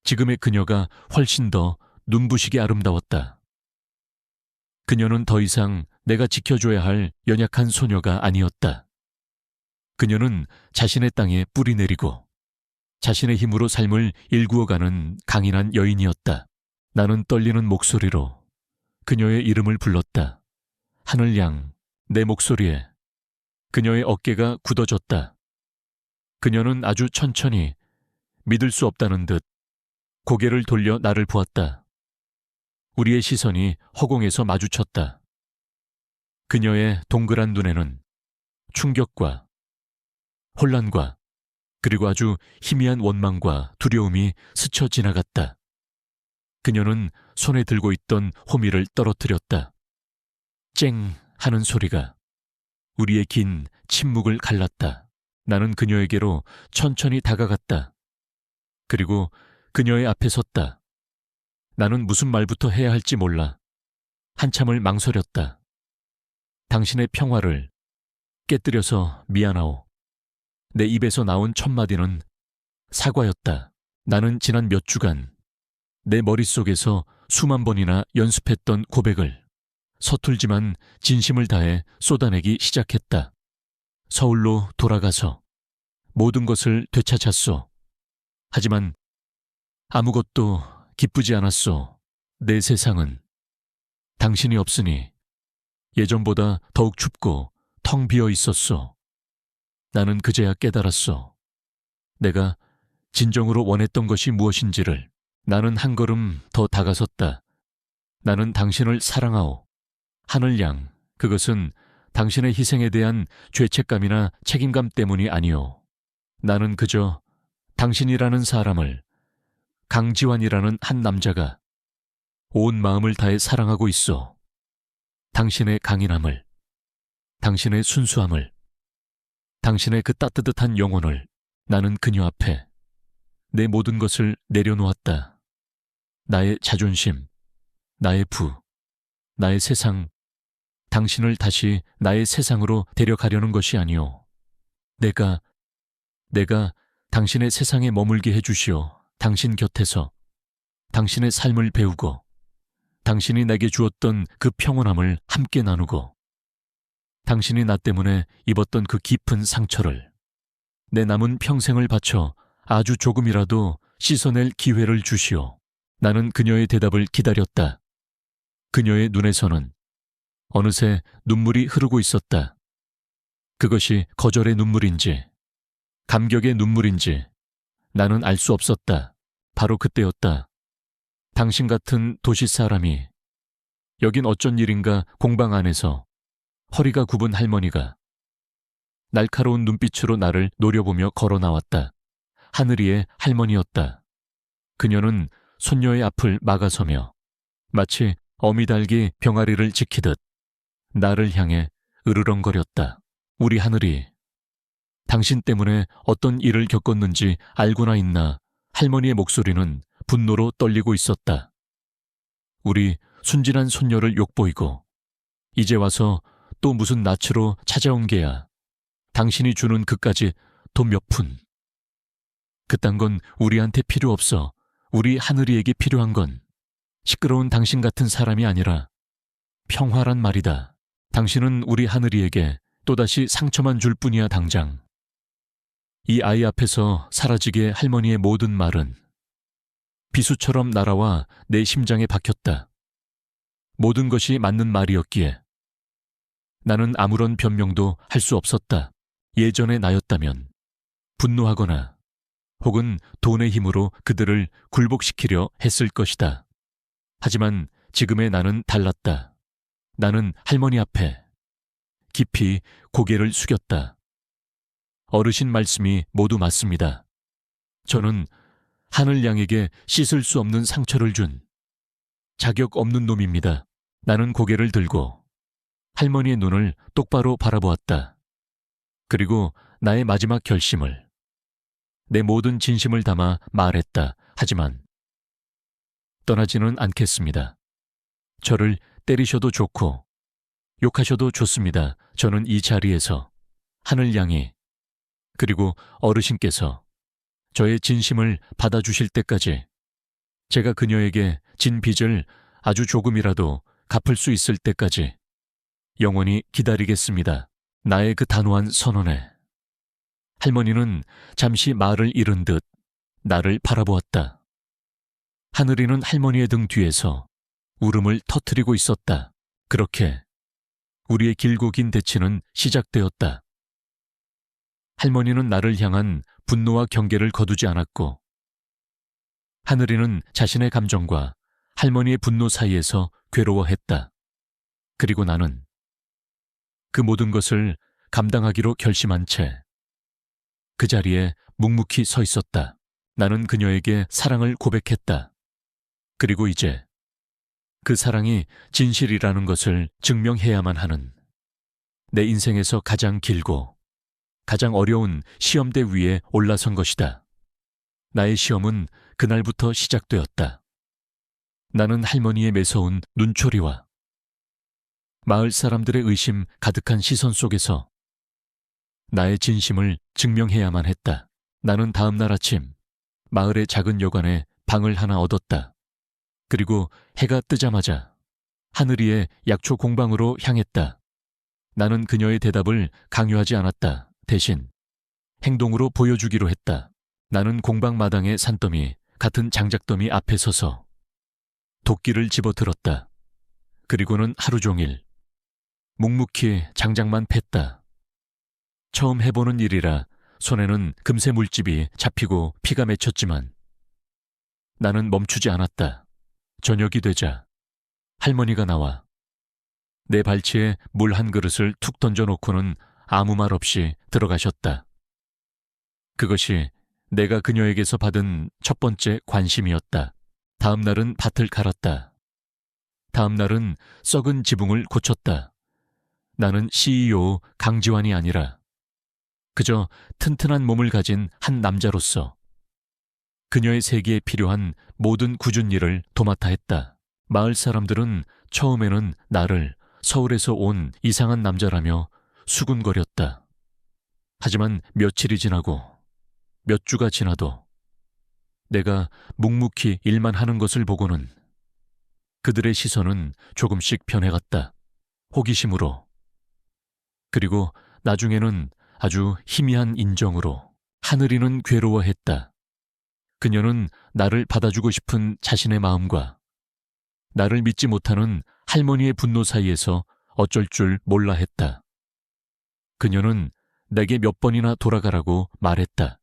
A: 지금의 그녀가 훨씬 더 눈부시게 아름다웠다. 그녀는 더 이상 내가 지켜줘야 할 연약한 소녀가 아니었다. 그녀는 자신의 땅에 뿌리 내리고 자신의 힘으로 삶을 일구어가는 강인한 여인이었다. 나는 떨리는 목소리로 그녀의 이름을 불렀다. 하늘양, 내 목소리에 그녀의 어깨가 굳어졌다. 그녀는 아주 천천히 믿을 수 없다는 듯 고개를 돌려 나를 보았다. 우리의 시선이 허공에서 마주쳤다. 그녀의 동그란 눈에는 충격과 혼란과 그리고 아주 희미한 원망과 두려움이 스쳐 지나갔다. 그녀는 손에 들고 있던 호미를 떨어뜨렸다. 쨍 하는 소리가 우리의 긴 침묵을 갈랐다. 나는 그녀에게로 천천히 다가갔다. 그리고 그녀의 앞에 섰다. 나는 무슨 말부터 해야 할지 몰라 한참을 망설였다. 당신의 평화를 깨뜨려서 미안하오. 내 입에서 나온 첫 마디는 사과였다. 나는 지난 몇 주간 내 머릿속에서 수만 번이나 연습했던 고백을 서툴지만 진심을 다해 쏟아내기 시작했다. 서울로 돌아가서 모든 것을 되찾았소. 하지만 아무것도 기쁘지 않았소. 내 세상은 당신이 없으니 예전보다 더욱 춥고 텅 비어 있었소. 나는 그제야 깨달았소. 내가 진정으로 원했던 것이 무엇인지를. 나는 한 걸음 더 다가섰다. 나는 당신을 사랑하오. 하늘 양, 그것은 당신의 희생에 대한 죄책감이나 책임감 때문이 아니오. 나는 그저 당신이라는 사람을, 강지환이라는 한 남자가 온 마음을 다해 사랑하고 있어. 당신의 강인함을, 당신의 순수함을, 당신의 그 따뜻한 영혼을. 나는 그녀 앞에 내 모든 것을 내려놓았다. 나의 자존심, 나의 부, 나의 세상, 당신을 다시 나의 세상으로 데려가려는 것이 아니오. 내가 당신의 세상에 머물게 해주시오. 당신 곁에서 당신의 삶을 배우고 당신이 내게 주었던 그 평온함을 함께 나누고 당신이 나 때문에 입었던 그 깊은 상처를 내 남은 평생을 바쳐 아주 조금이라도 씻어낼 기회를 주시오. 나는 그녀의 대답을 기다렸다. 그녀의 눈에서는 어느새 눈물이 흐르고 있었다. 그것이 거절의 눈물인지 감격의 눈물인지 나는 알 수 없었다. 바로 그때였다. 당신 같은 도시 사람이, 여긴 어쩐 일인가 공방 안에서 허리가 굽은 할머니가 날카로운 눈빛으로 나를 노려보며 걸어 나왔다. 하늘이의 할머니였다. 그녀는 손녀의 앞을 막아서며 마치 어미달기 병아리를 지키듯 나를 향해 으르렁거렸다. 우리 하늘이, 당신 때문에 어떤 일을 겪었는지 알고나 있나. 할머니의 목소리는 분노로 떨리고 있었다. 우리 순진한 손녀를 욕보이고 이제 와서 또 무슨 낯으로 찾아온 게야. 당신이 주는 그까지 돈 몇 푼. 그딴 건 우리한테 필요 없어. 우리 하늘이에게 필요한 건 시끄러운 당신 같은 사람이 아니라 평화란 말이다. 당신은 우리 하늘이에게 또다시 상처만 줄 뿐이야. 당장 이 아이 앞에서 사라지게 할머니의 모든 말은 비수처럼 날아와 내 심장에 박혔다. 모든 것이 맞는 말이었기에 나는 아무런 변명도 할 수 없었다. 예전의 나였다면 분노하거나 혹은 돈의 힘으로 그들을 굴복시키려 했을 것이다. 하지만 지금의 나는 달랐다. 나는 할머니 앞에 깊이 고개를 숙였다. 어르신 말씀이 모두 맞습니다. 저는 하늘 양에게 씻을 수 없는 상처를 준 자격 없는 놈입니다. 나는 고개를 들고 할머니의 눈을 똑바로 바라보았다. 그리고 나의 마지막 결심을, 내 모든 진심을 담아 말했다. 하지만 떠나지는 않겠습니다. 저를 때리셔도 좋고 욕하셔도 좋습니다. 저는 이 자리에서 하늘 양이, 그리고 어르신께서 저의 진심을 받아주실 때까지, 제가 그녀에게 진 빚을 아주 조금이라도 갚을 수 있을 때까지 영원히 기다리겠습니다. 나의 그 단호한 선언에 할머니는 잠시 말을 잃은 듯 나를 바라보았다. 하늘이는 할머니의 등 뒤에서 울음을 터뜨리고 있었다. 그렇게 우리의 길고 긴 대치는 시작되었다. 할머니는 나를 향한 분노와 경계를 거두지 않았고, 하늘이는 자신의 감정과 할머니의 분노 사이에서 괴로워했다. 그리고 나는 그 모든 것을 감당하기로 결심한 채 그 자리에 묵묵히 서 있었다. 나는 그녀에게 사랑을 고백했다. 그리고 이제 그 사랑이 진실이라는 것을 증명해야만 하는 내 인생에서 가장 길고 가장 어려운 시험대 위에 올라선 것이다. 나의 시험은 그날부터 시작되었다. 나는 할머니의 매서운 눈초리와 마을 사람들의 의심 가득한 시선 속에서 나의 진심을 증명해야만 했다. 나는 다음 날 아침 마을의 작은 여관에 방을 하나 얻었다. 그리고 해가 뜨자마자 하늘이의 약초 공방으로 향했다. 나는 그녀의 대답을 강요하지 않았다. 대신 행동으로 보여주기로 했다. 나는 공방 마당의 산더미 같은 장작더미 앞에 서서 도끼를 집어들었다. 그리고는 하루 종일 묵묵히 장작만 팼다. 처음 해보는 일이라 손에는 금세 물집이 잡히고 피가 맺혔지만 나는 멈추지 않았다. 저녁이 되자 할머니가 나와 내 발치에 물 한 그릇을 툭 던져놓고는 아무 말 없이 들어가셨다. 그것이 내가 그녀에게서 받은 첫 번째 관심이었다. 다음 날은 밭을 갈았다. 다음 날은 썩은 지붕을 고쳤다. 나는 CEO 강지환이 아니라 그저 튼튼한 몸을 가진 한 남자로서 그녀의 세계에 필요한 모든 굳은 일을 도맡아 했다. 마을 사람들은 처음에는 나를 서울에서 온 이상한 남자라며 수군거렸다. 하지만 며칠이 지나고 몇 주가 지나도 내가 묵묵히 일만 하는 것을 보고는 그들의 시선은 조금씩 변해갔다. 호기심으로. 그리고 나중에는 아주 희미한 인정으로. 하늘이는 괴로워했다. 그녀는 나를 받아주고 싶은 자신의 마음과 나를 믿지 못하는 할머니의 분노 사이에서 어쩔 줄 몰라 했다. 그녀는 내게 몇 번이나 돌아가라고 말했다.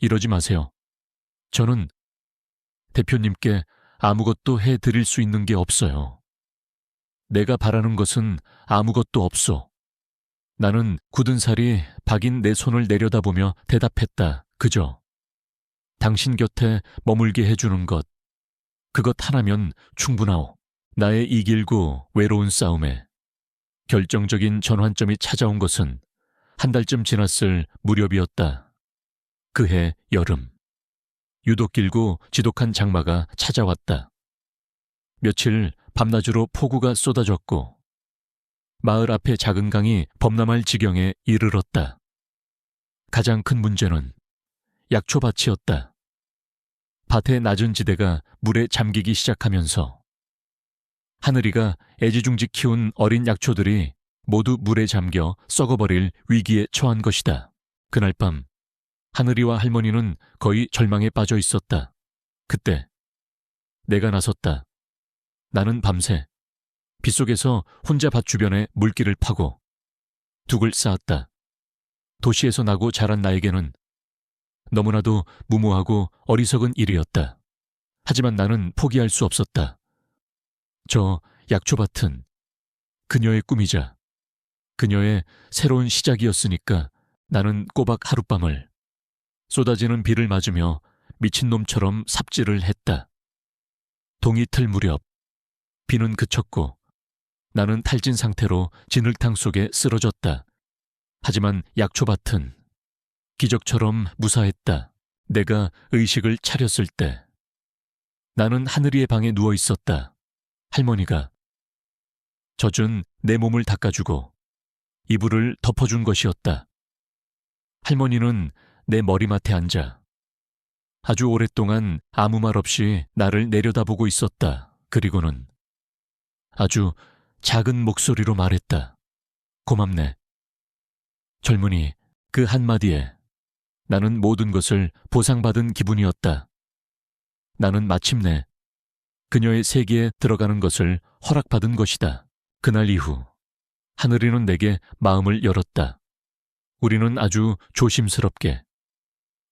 A: 이러지 마세요. 저는 대표님께 아무것도 해드릴 수 있는 게 없어요. 내가 바라는 것은 아무것도 없소. 나는 굳은 살이 박인 내 손을 내려다보며 대답했다. 그저 당신 곁에 머물게 해주는 것, 그것 하나면 충분하오. 나의 이 길고 외로운 싸움에 결정적인 전환점이 찾아온 것은 한 달쯤 지났을 무렵이었다. 그해 여름. 유독 길고 지독한 장마가 찾아왔다. 며칠 밤낮으로 폭우가 쏟아졌고 마을 앞의 작은 강이 범람할 지경에 이르렀다. 가장 큰 문제는 약초밭이었다. 밭의 낮은 지대가 물에 잠기기 시작하면서 하늘이가 애지중지 키운 어린 약초들이 모두 물에 잠겨 썩어버릴 위기에 처한 것이다. 그날 밤 하늘이와 할머니는 거의 절망에 빠져 있었다. 그때 내가 나섰다. 나는 밤새 빗속에서 혼자 밭 주변에 물길을 파고 둑을 쌓았다. 도시에서 나고 자란 나에게는 너무나도 무모하고 어리석은 일이었다. 하지만 나는 포기할 수 없었다. 저 약초밭은 그녀의 꿈이자 그녀의 새로운 시작이었으니까 나는 꼬박 하룻밤을 쏟아지는 비를 맞으며 미친놈처럼 삽질을 했다. 동이 틀 무렵 비는 그쳤고 나는 탈진 상태로 진흙탕 속에 쓰러졌다. 하지만 약초밭은 기적처럼 무사했다. 내가 의식을 차렸을 때 나는 하늘이의 방에 누워 있었다. 할머니가 젖은 내 몸을 닦아주고 이불을 덮어준 것이었다. 할머니는 내 머리맡에 앉아 아주 오랫동안 아무 말 없이 나를 내려다보고 있었다. 그리고는 아주 작은 목소리로 말했다. 고맙네. 젊은이, 그 한마디에 나는 모든 것을 보상받은 기분이었다. 나는 마침내 그녀의 세계에 들어가는 것을 허락받은 것이다. 그날 이후 하늘이는 내게 마음을 열었다. 우리는 아주 조심스럽게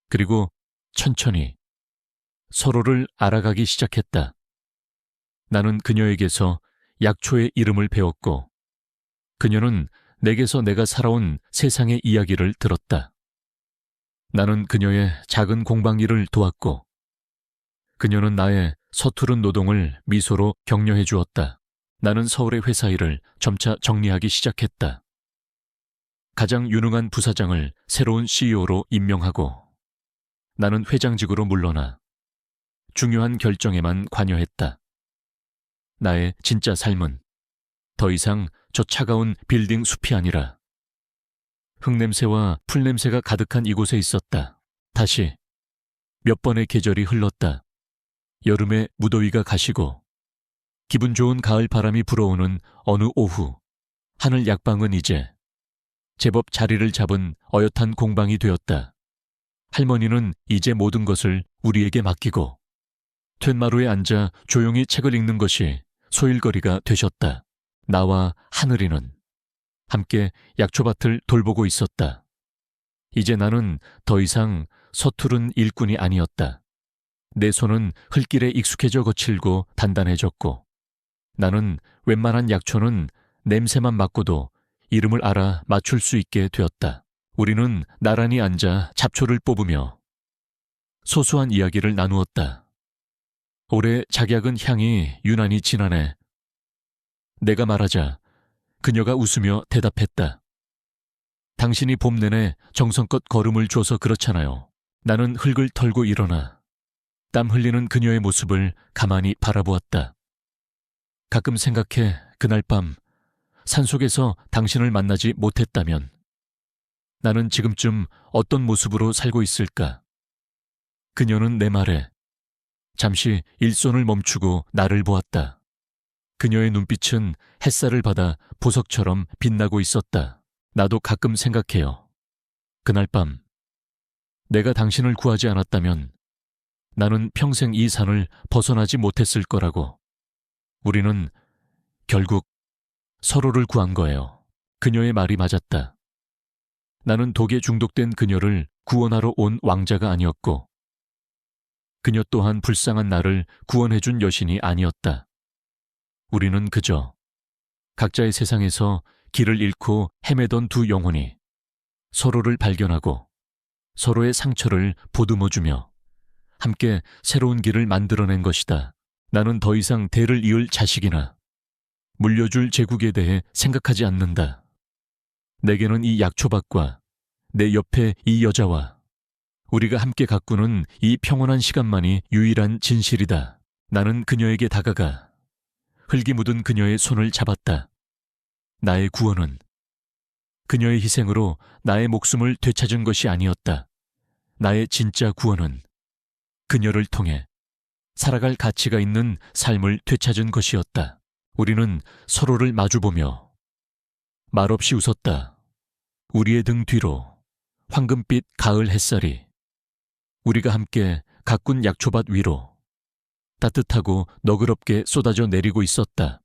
A: 그리고 천천히 서로를 알아가기 시작했다. 나는 그녀에게서 약초의 이름을 배웠고 그녀는 내게서 내가 살아온 세상의 이야기를 들었다. 나는 그녀의 작은 공방 일을 도왔고 그녀는 나의 서투른 노동을 미소로 격려해 주었다. 나는 서울의 회사 일을 점차 정리하기 시작했다. 가장 유능한 부사장을 새로운 CEO로 임명하고 나는 회장직으로 물러나 중요한 결정에만 관여했다. 나의 진짜 삶은 더 이상 저 차가운 빌딩 숲이 아니라 흙냄새와 풀냄새가 가득한 이곳에 있었다. 다시 몇 번의 계절이 흘렀다. 여름에 무더위가 가시고 기분 좋은 가을 바람이 불어오는 어느 오후, 하늘 약방은 이제 제법 자리를 잡은 어엿한 공방이 되었다. 할머니는 이제 모든 것을 우리에게 맡기고 툇마루에 앉아 조용히 책을 읽는 것이 소일거리가 되셨다. 나와 하늘이는 함께 약초밭을 돌보고 있었다. 이제 나는 더 이상 서투른 일꾼이 아니었다. 내 손은 흘길에 익숙해져 거칠고 단단해졌고 나는 웬만한 약초는 냄새만 맡고도 이름을 알아 맞출 수 있게 되었다. 우리는 나란히 앉아 잡초를 뽑으며 소소한 이야기를 나누었다. 올해 작약은 향이 유난히 진하네. 내가 말하자 그녀가 웃으며 대답했다. 당신이 봄 내내 정성껏 걸음을 줘서 그렇잖아요. 나는 흙을 털고 일어나 땀 흘리는 그녀의 모습을 가만히 바라보았다. 가끔 생각해 그날 밤 산속에서 당신을 만나지 못했다면 나는 지금쯤 어떤 모습으로 살고 있을까? 그녀는 내 말에 잠시 일손을 멈추고 나를 보았다. 그녀의 눈빛은 햇살을 받아 보석처럼 빛나고 있었다. 나도 가끔 생각해요. 그날 밤 내가 당신을 구하지 않았다면 나는 평생 이 산을 벗어나지 못했을 거라고. 우리는 결국 서로를 구한 거예요. 그녀의 말이 맞았다. 나는 독에 중독된 그녀를 구원하러 온 왕자가 아니었고 그녀 또한 불쌍한 나를 구원해준 여신이 아니었다. 우리는 그저 각자의 세상에서 길을 잃고 헤매던 두 영혼이 서로를 발견하고 서로의 상처를 보듬어주며 함께 새로운 길을 만들어낸 것이다. 나는 더 이상 대를 이을 자식이나 물려줄 제국에 대해 생각하지 않는다. 내게는 이 약초밭과 내 옆에 이 여자와 우리가 함께 가꾸는 이 평온한 시간만이 유일한 진실이다. 나는 그녀에게 다가가 흙이 묻은 그녀의 손을 잡았다. 나의 구원은 그녀의 희생으로 나의 목숨을 되찾은 것이 아니었다. 나의 진짜 구원은 그녀를 통해 살아갈 가치가 있는 삶을 되찾은 것이었다. 우리는 서로를 마주보며 말없이 웃었다. 우리의 등 뒤로 황금빛 가을 햇살이 우리가 함께 가꾼 약초밭 위로 따뜻하고 너그럽게 쏟아져 내리고 있었다.